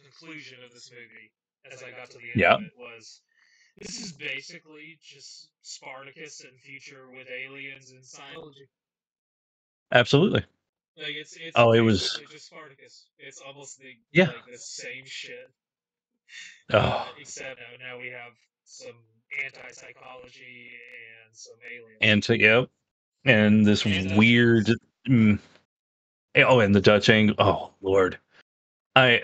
conclusion of this movie, as I got to the end of Yeah, it, was this is basically just Spartacus and future with aliens and Scientology. absolutely. Like it's Oh, it was, basically just Spartacus. It's almost yeah. the same shit, Oh, except now we have some anti-psychology and some aliens yep. And this and Dutch weird, angles. mm, oh, and the Dutch angle. Oh, Lord. I,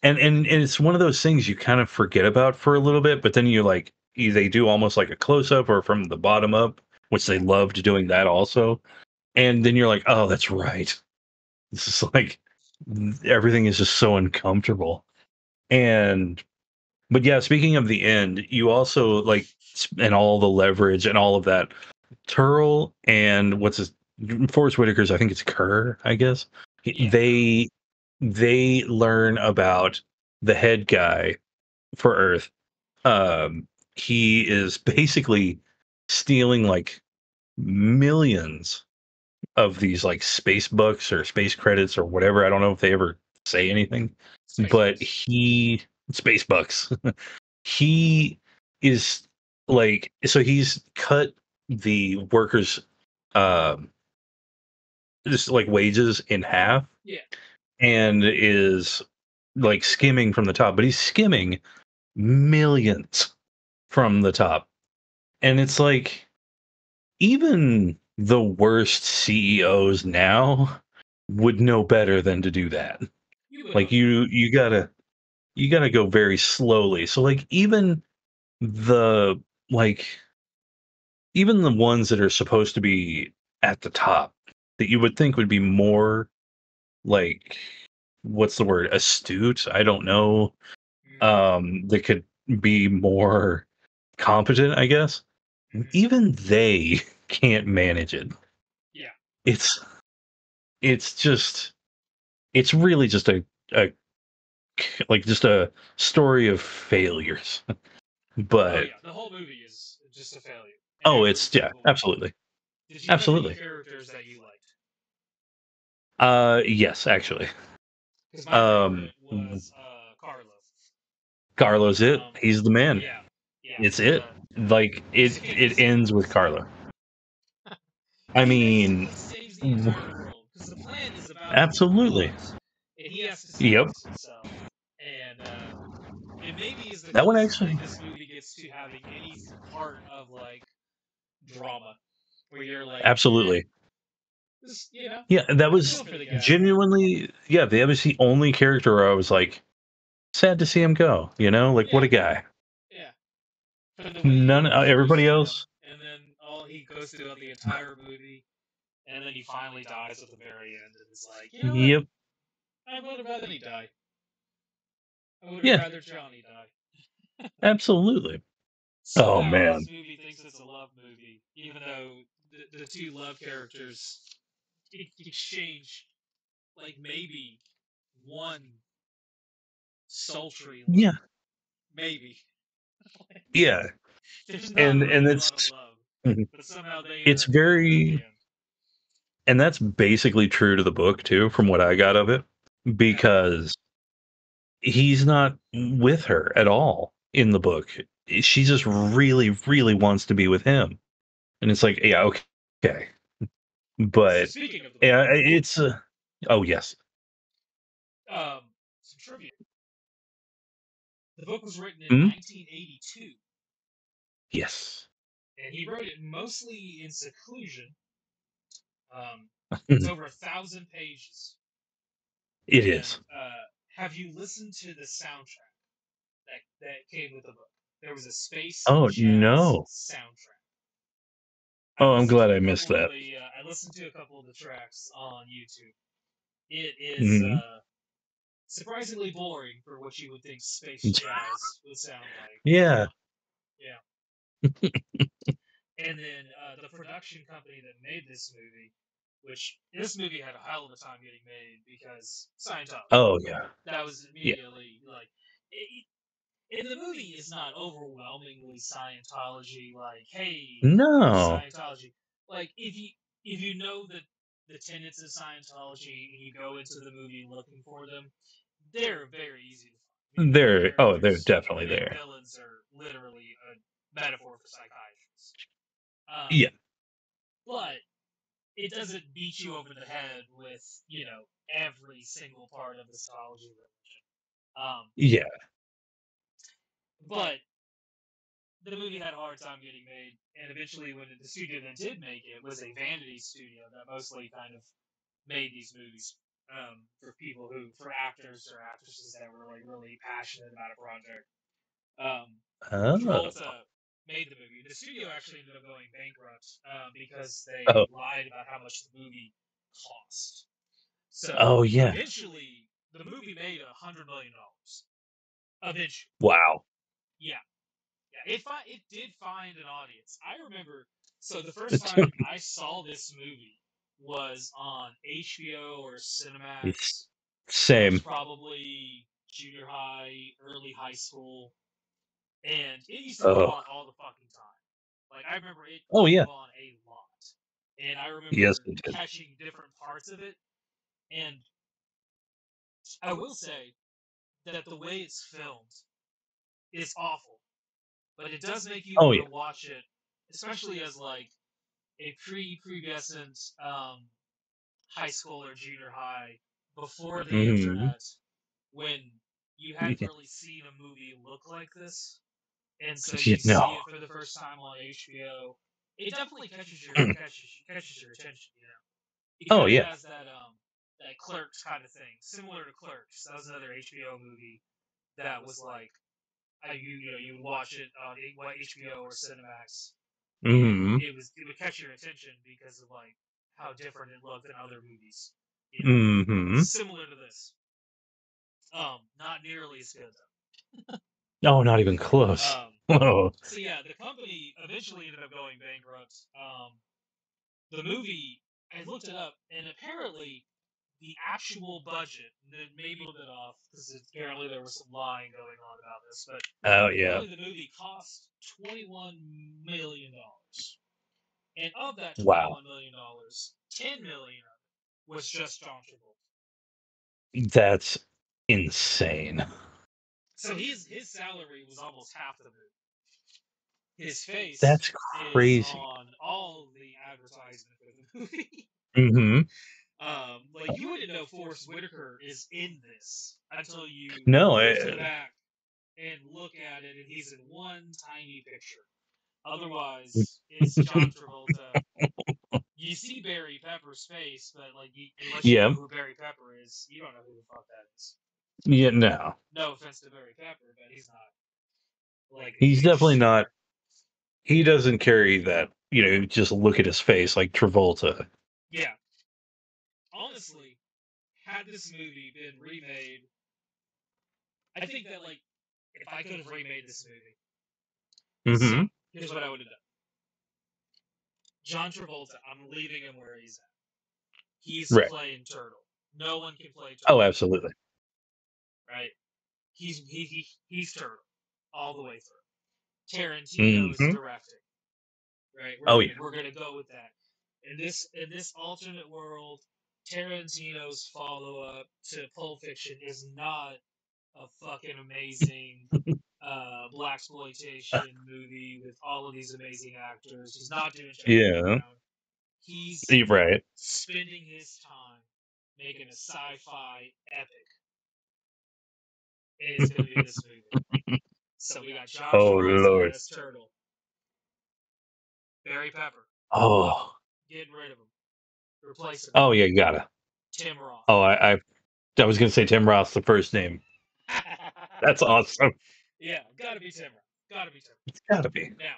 and it's one of those things you kind of forget about for a little bit, but then they do almost like a close up or from the bottom up, which they Yeah, loved doing that also. And then you're like, oh, that's right. This is like everything is just so uncomfortable. And but yeah, speaking of the end, you also and all the leverage and all of that. Turl and what's his Forrest Whitaker's, I think it's Kerr, I guess. yeah, Kerr. They learn about the head guy for Earth. He is basically stealing like millions of these like space bucks or space credits or whatever. I don't know if they ever say anything, Space but bucks. space bucks. He is like, so he's cut the workers, um just like wages in half Yeah. and is like skimming from the top, but he's skimming millions from the top. And it's like even the worst CEOs now would know better than to do that. You would Like hope not. you gotta go very slowly. So like the like even the ones that are supposed to be at the top that you would think would be more like what's the word astute, I don't know, Mm, that could be more competent, I guess. hmm. Even they can't manage it. Yeah. It's it's just it's really just a like just a story of failures. Oh But yeah. The whole movie is just a failure in oh, every it's yeah, single way. absolutely. Did you have any Absolutely. characters that you liked? Yes, actually. Because my Um favorite was Carlo. Carlo's it. Um, He's the man. yeah, yeah. It's it. Like He's the king of the it ends with cinemax. Carlo. I He mean, basically saves the w- entire world because the plan is about to fall absolutely. apart, and he has to save Yep. us himself. And it maybe is the That one closest actually thing this movie gets to having any part of like drama, where you're like, yeah, absolutely. this, Yeah, that I was feel for the guy. genuinely yeah, that was the only character where I was like sad to see him go, you know? Like what Yeah, a guy. yeah. From the way None you first everybody meet him, else. and then all he goes throughout the entire movie, and then he finally dies at the very end, and it's like, you know what? Yep. I would have rather he die. I would have Yeah, rather Johnny die. absolutely. Oh Somehow man. this movie thinks it's a love movie, even though the two love characters exchange like maybe one sultry Yeah. look. Maybe. Yeah. There's not And really a lot of it's love, mhm. but somehow they end It's up together at the very end. and that's basically true to the book too, from what I got of it, Yeah. because he's not with her at all in the book. She just really, really wants to be with him, and it's like, yeah, okay, but Speaking of the book, yeah, it's oh yes, some trivia. The book was written in mm? 1982, Yes, and he wrote it mostly in seclusion. It's it over 1,000 pages. And is. have you listened to the soundtrack that came with the book? There was a space Oh jazz no, soundtrack. oh, I'm glad I missed that. I listened to a couple of the tracks on YouTube. It is Mhm. surprisingly boring for what you would think space jazz would sound like. Yeah. Yeah. And then the production company that made this movie, which this movie had a hell of a time getting made because Scientology. Oh yeah. That was Yeah. immediately like, and the movie is not overwhelmingly Scientology. Like, hey, No, Scientology. Like, if you know the tenets of Scientology and you go into the movie looking for them, they're very easy to find. I mean, the main they're characters, the definitely main there. villains are literally a metaphor for psychiatrists. Yeah. But it doesn't beat you over the head with every single part of the Scientology religion. Um, Yeah. but the movie had a hard time getting made, and eventually, when the studio that did make it was a vanity studio that mostly kind of made these movies for actors or actresses that were like really passionate about a project. Um, Oh. Travolta made the movie. The studio actually ended up going bankrupt because Oh. they lied about how much the movie cost. So Oh yeah. eventually, the movie made $100 million. Eventually, Wow. yeah, yeah, it did find an audience. I remember. So the first time I saw this movie was on HBO or It's Cinemax. I was same. probably junior high, early high school, and it used to go Oh. on all the fucking time. Like I remember it Oh would yeah. go on a lot, and I Yes, remember it did. catching different parts of it. And I will say that the way it's filmed is awful, but it does make you Oh want yeah. to watch it, especially as like a pre-pubescent high school or junior high before the Mhm. internet when you hadn't really seen a movie look like this, and so Yeah, you see no. it for the first time on HBO. It definitely catches your attention. You know, it Oh, kind of yeah. has that Clerks kind of thing, similar to Clerks. That was another HBO movie that was like you would watch it on HBO or Cinemax, and Mhm. it would catch your attention because of like how different it looked than other movies. You know, Mhm. similar to this. Not nearly as good No, not even though. close. Oh. So yeah, the company eventually ended up going bankrupt. The movie, I looked it up, and apparently the actual budget, maybe a little bit off because apparently there was some lying going on about this, but Oh, yeah. apparently the movie cost $21 million, and of that Wow. $21 million, 10 million of it was just John Travolta. That's insane. So his salary was almost half the movie. His face That's is crazy. on all the advertisement for the movie. Mhm. Like you wouldn't know Forrest Whitaker is in this until you No, go to the back and look at it, and he's in one tiny picture. Otherwise, it's John Travolta. You see Barry Pepper's face, but like, unless you yeah. know who Barry Pepper is, you don't know who the fuck that is. Yeah, no. No offense to Barry Pepper, but he's not like a He's huge definitely star. not he doesn't carry that, just look at his face like Travolta. Yeah, honestly, had this movie been remade, I think that like if I could have remade this movie, so Mhm. here's what I would have done. John Travolta, I'm leaving him where he's at. He's Right. playing Turtle. No one can play Oh, Turtle better, absolutely. right? He's Turtle all the way through. Tarantino is Mhm. directing, right? Oh, yeah. We're gonna go with that. In this alternate world, Tarantino's follow up to Pulp Fiction is not a fucking amazing black exploitation movie with all of these amazing actors. He's not doing Jackie Yeah. Brown. He's You're right. spending his time making a sci-fi epic, and it's going to be this movie. So we got John Oh, Travolta Lord. as Turtle, Barry Pepper, gone, Oh. getting rid of him, replacing him, Oh, yeah, gotta. Tim Roth. Oh, I was gonna say Tim Roth's the first name. That's awesome. Yeah, gotta be Tim Roth. Gotta be Tim Roth. It's gotta be. Now,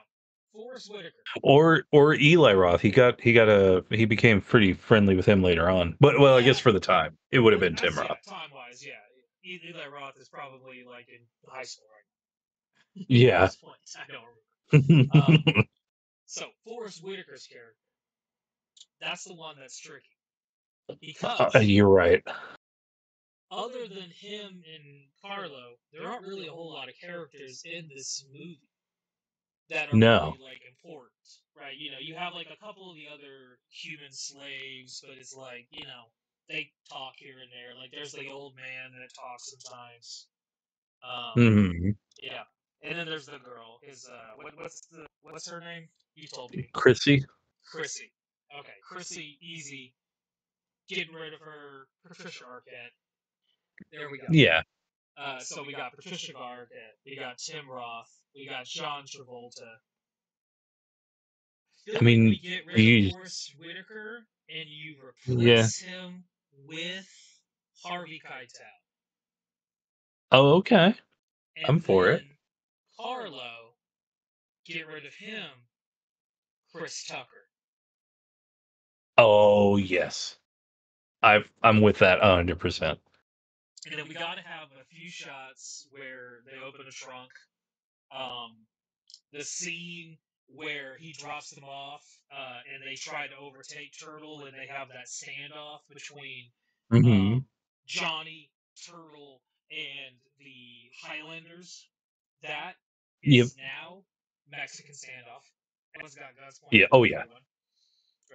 Forrest Whitaker. Or Eli Roth. He became pretty friendly with him later on. But well, I guess Yeah, for the time, it would have well, been Tim that's yeah. Roth. Time wise, yeah. Eli Roth is probably like in high school right at Yeah. this point. I don't remember. So Forrest Whitaker's character, that's the one that's tricky because You're right. other than him and Carlo, there aren't really a whole lot of characters in this movie that are No. really like important, right? You have like a couple of the other human slaves, but it's like they talk here and there. Like there's the old man that talks sometimes. Um, Mhm. yeah, and then there's the girl. What's her name? You told me, Chrissy? Chrissy. Okay, Chrissy, easy. Getting rid of her. Patricia Arquette. There we go. Yeah. So we got Patricia Arquette. We got Tim Roth. We got John Travolta. I I feel like we mean, get rid of you Forrest Whitaker and you yeah. replace him with Harvey Keitel. Oh, okay. I'm And for it. then Carlo, get rid of him, Chris Tucker. Oh, yes. I'm with that 100%. And then we got to have a few shots where they open a trunk. Um, the scene where he drops them off and they try to overtake Turtle and they have that standoff between um, Mhm. Johnny, Turtle, and the Highlanders. That Yep. is now Mexican standoff. Everyone's got guns Yeah. pointed at Oh, yeah. everyone,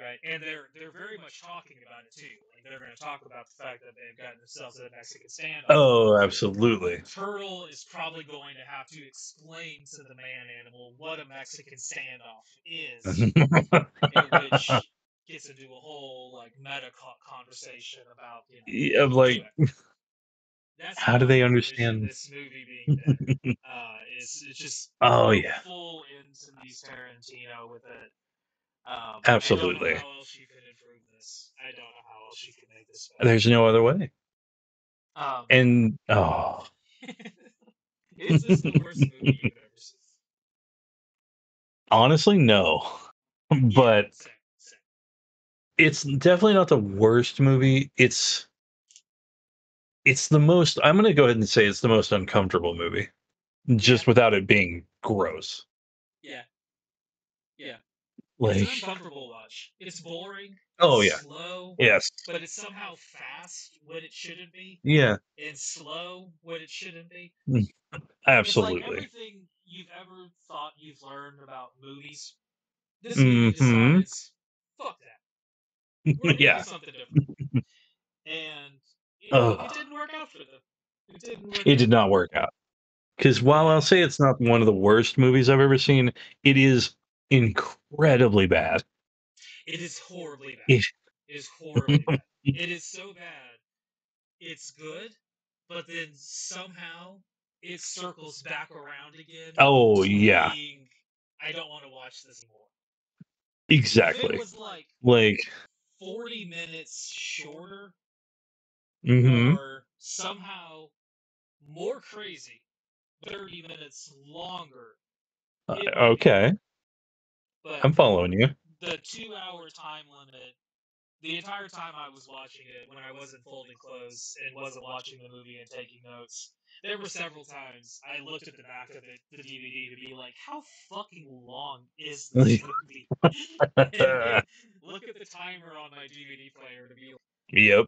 right? And they're very much talking about it too. Like they're going to talk about the fact that they've gotten themselves in a Mexican standoff. Oh, absolutely. Turtle is probably going to have to explain to the man animal what a Mexican standoff is, in which gets into a whole like meta conversation about Of like, that's how how do I they envision understand? this movie being better. It's just Oh go yeah, full into these Tarantino with it. I don't know absolutely. how else you could improve this. I don't know how else you could make this better. There's no other way. Um, And oh, is this the worst movie you've ever seen? honestly, no. Yeah, But same, same. it's definitely not the worst movie. It's the most. I'm gonna go ahead and say it's the most uncomfortable movie, Yeah, just without it being gross. yeah, yeah. It's an Like, uncomfortable watch. It's boring. It's oh yeah, slow, yes, but it's somehow fast when it shouldn't be, yeah, and slow when it shouldn't be. mm, It's like absolutely. everything you've ever thought you've learned about movies. This movie Hmm. decides, fuck that. We're gonna do Yeah. something different, and it Ugh. didn't work out for them. It didn't work It did out. not work out. Because while I'll And say it's not one of the worst movies I've ever seen, it is incredibly bad. it is horribly bad. It, It is horribly bad. It is so bad. It's good, but then somehow it circles back around again oh to yeah, being I don't want to watch this anymore. If it exactly. was like Like, 40 minutes shorter hmm or somehow more crazy, 30 minutes longer, it might be okay, better. But I'm following you. the 2 hour time limit, the entire time I was watching it, when I wasn't folding clothes and wasn't watching the movie and taking notes, there were several times I looked at the back of the DVD to be like, how fucking long is this movie? And then look at the timer on my DVD player to be like, Yep.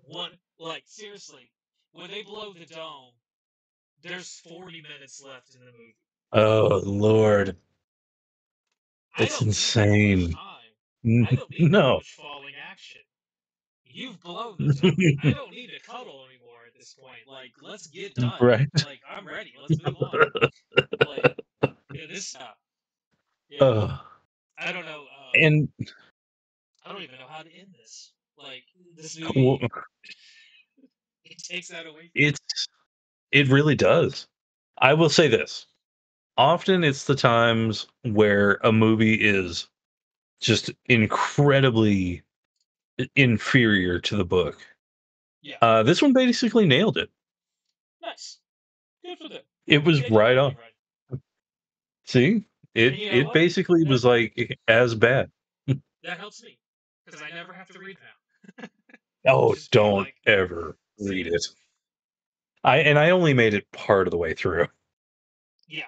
like, seriously, when they blow the dome, there's 40 minutes left in the movie. Oh Lord, I it's don't need that much insane. time. I don't need that No. much falling action. You've blown the dome. I don't need to cuddle anymore at this point. Like, let's get done. Right. Like, I'm ready. Let's move on. Like, this. Yeah. Uh, I don't know. and I don't even know how to end this. Like, this w- movie, it takes that away from me. it's it really does. I will say this. Often it's the times where a movie is just incredibly inferior to the book. Yeah. This one basically nailed it. Nice. Good for them. It was They did right everything on. right. See? And It you know it what? basically That was like as bad. that helps me because I never have to read now. Oh, Just be don't like, ever see read it. it. I only made it part of the way through. Yeah.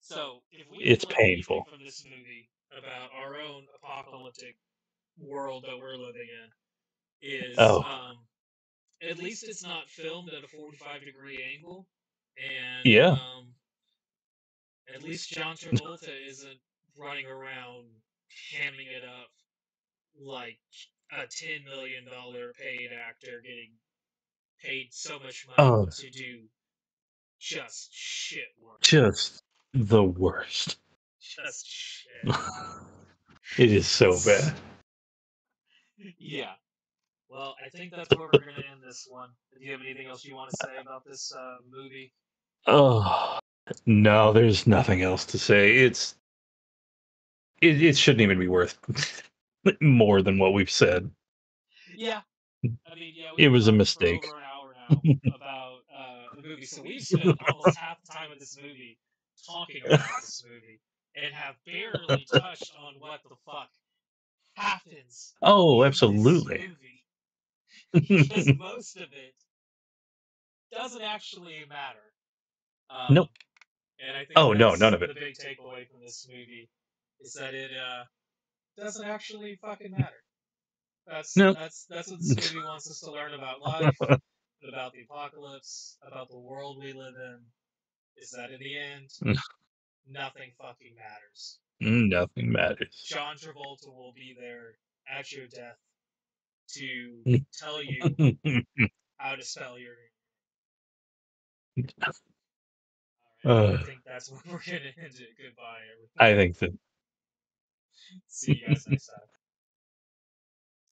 So if we have It's learned anything painful. from this movie about our own apocalyptic world that we're living in, is Oh, at least it's not filmed at a 45-degree angle, and yeah. at least John Travolta isn't running around hamming it up like a $10 million paid actor getting paid so much money Oh, to do just shit work. just the worst. Just shit. It is so bad. Yeah. Well, I think that's where we're going to end this one. Do you have anything else you want to say about this movie? Oh, no, there's nothing else to say. It shouldn't even be worth more than what we've said. Yeah. I mean, yeah, we've It been was a talking for mistake. over an hour now about the movie. So we've spent almost half the time of this movie talking about this movie and have barely touched on what the fuck happens Oh, in this absolutely. movie because most of it doesn't actually matter. Um, Nope. and I think Oh, no, that's none of it. the big takeaway from this movie is that it doesn't actually fucking matter. Nope. That's what this movie wants us to learn about life, about the apocalypse, about the world we live in. Is that in the end, nothing fucking matters. Nothing matters. John Travolta will be there at your death to tell you how to spell your name. All right, I uh, think that's where we're gonna end it. Goodbye, everybody. I think that See you guys next time.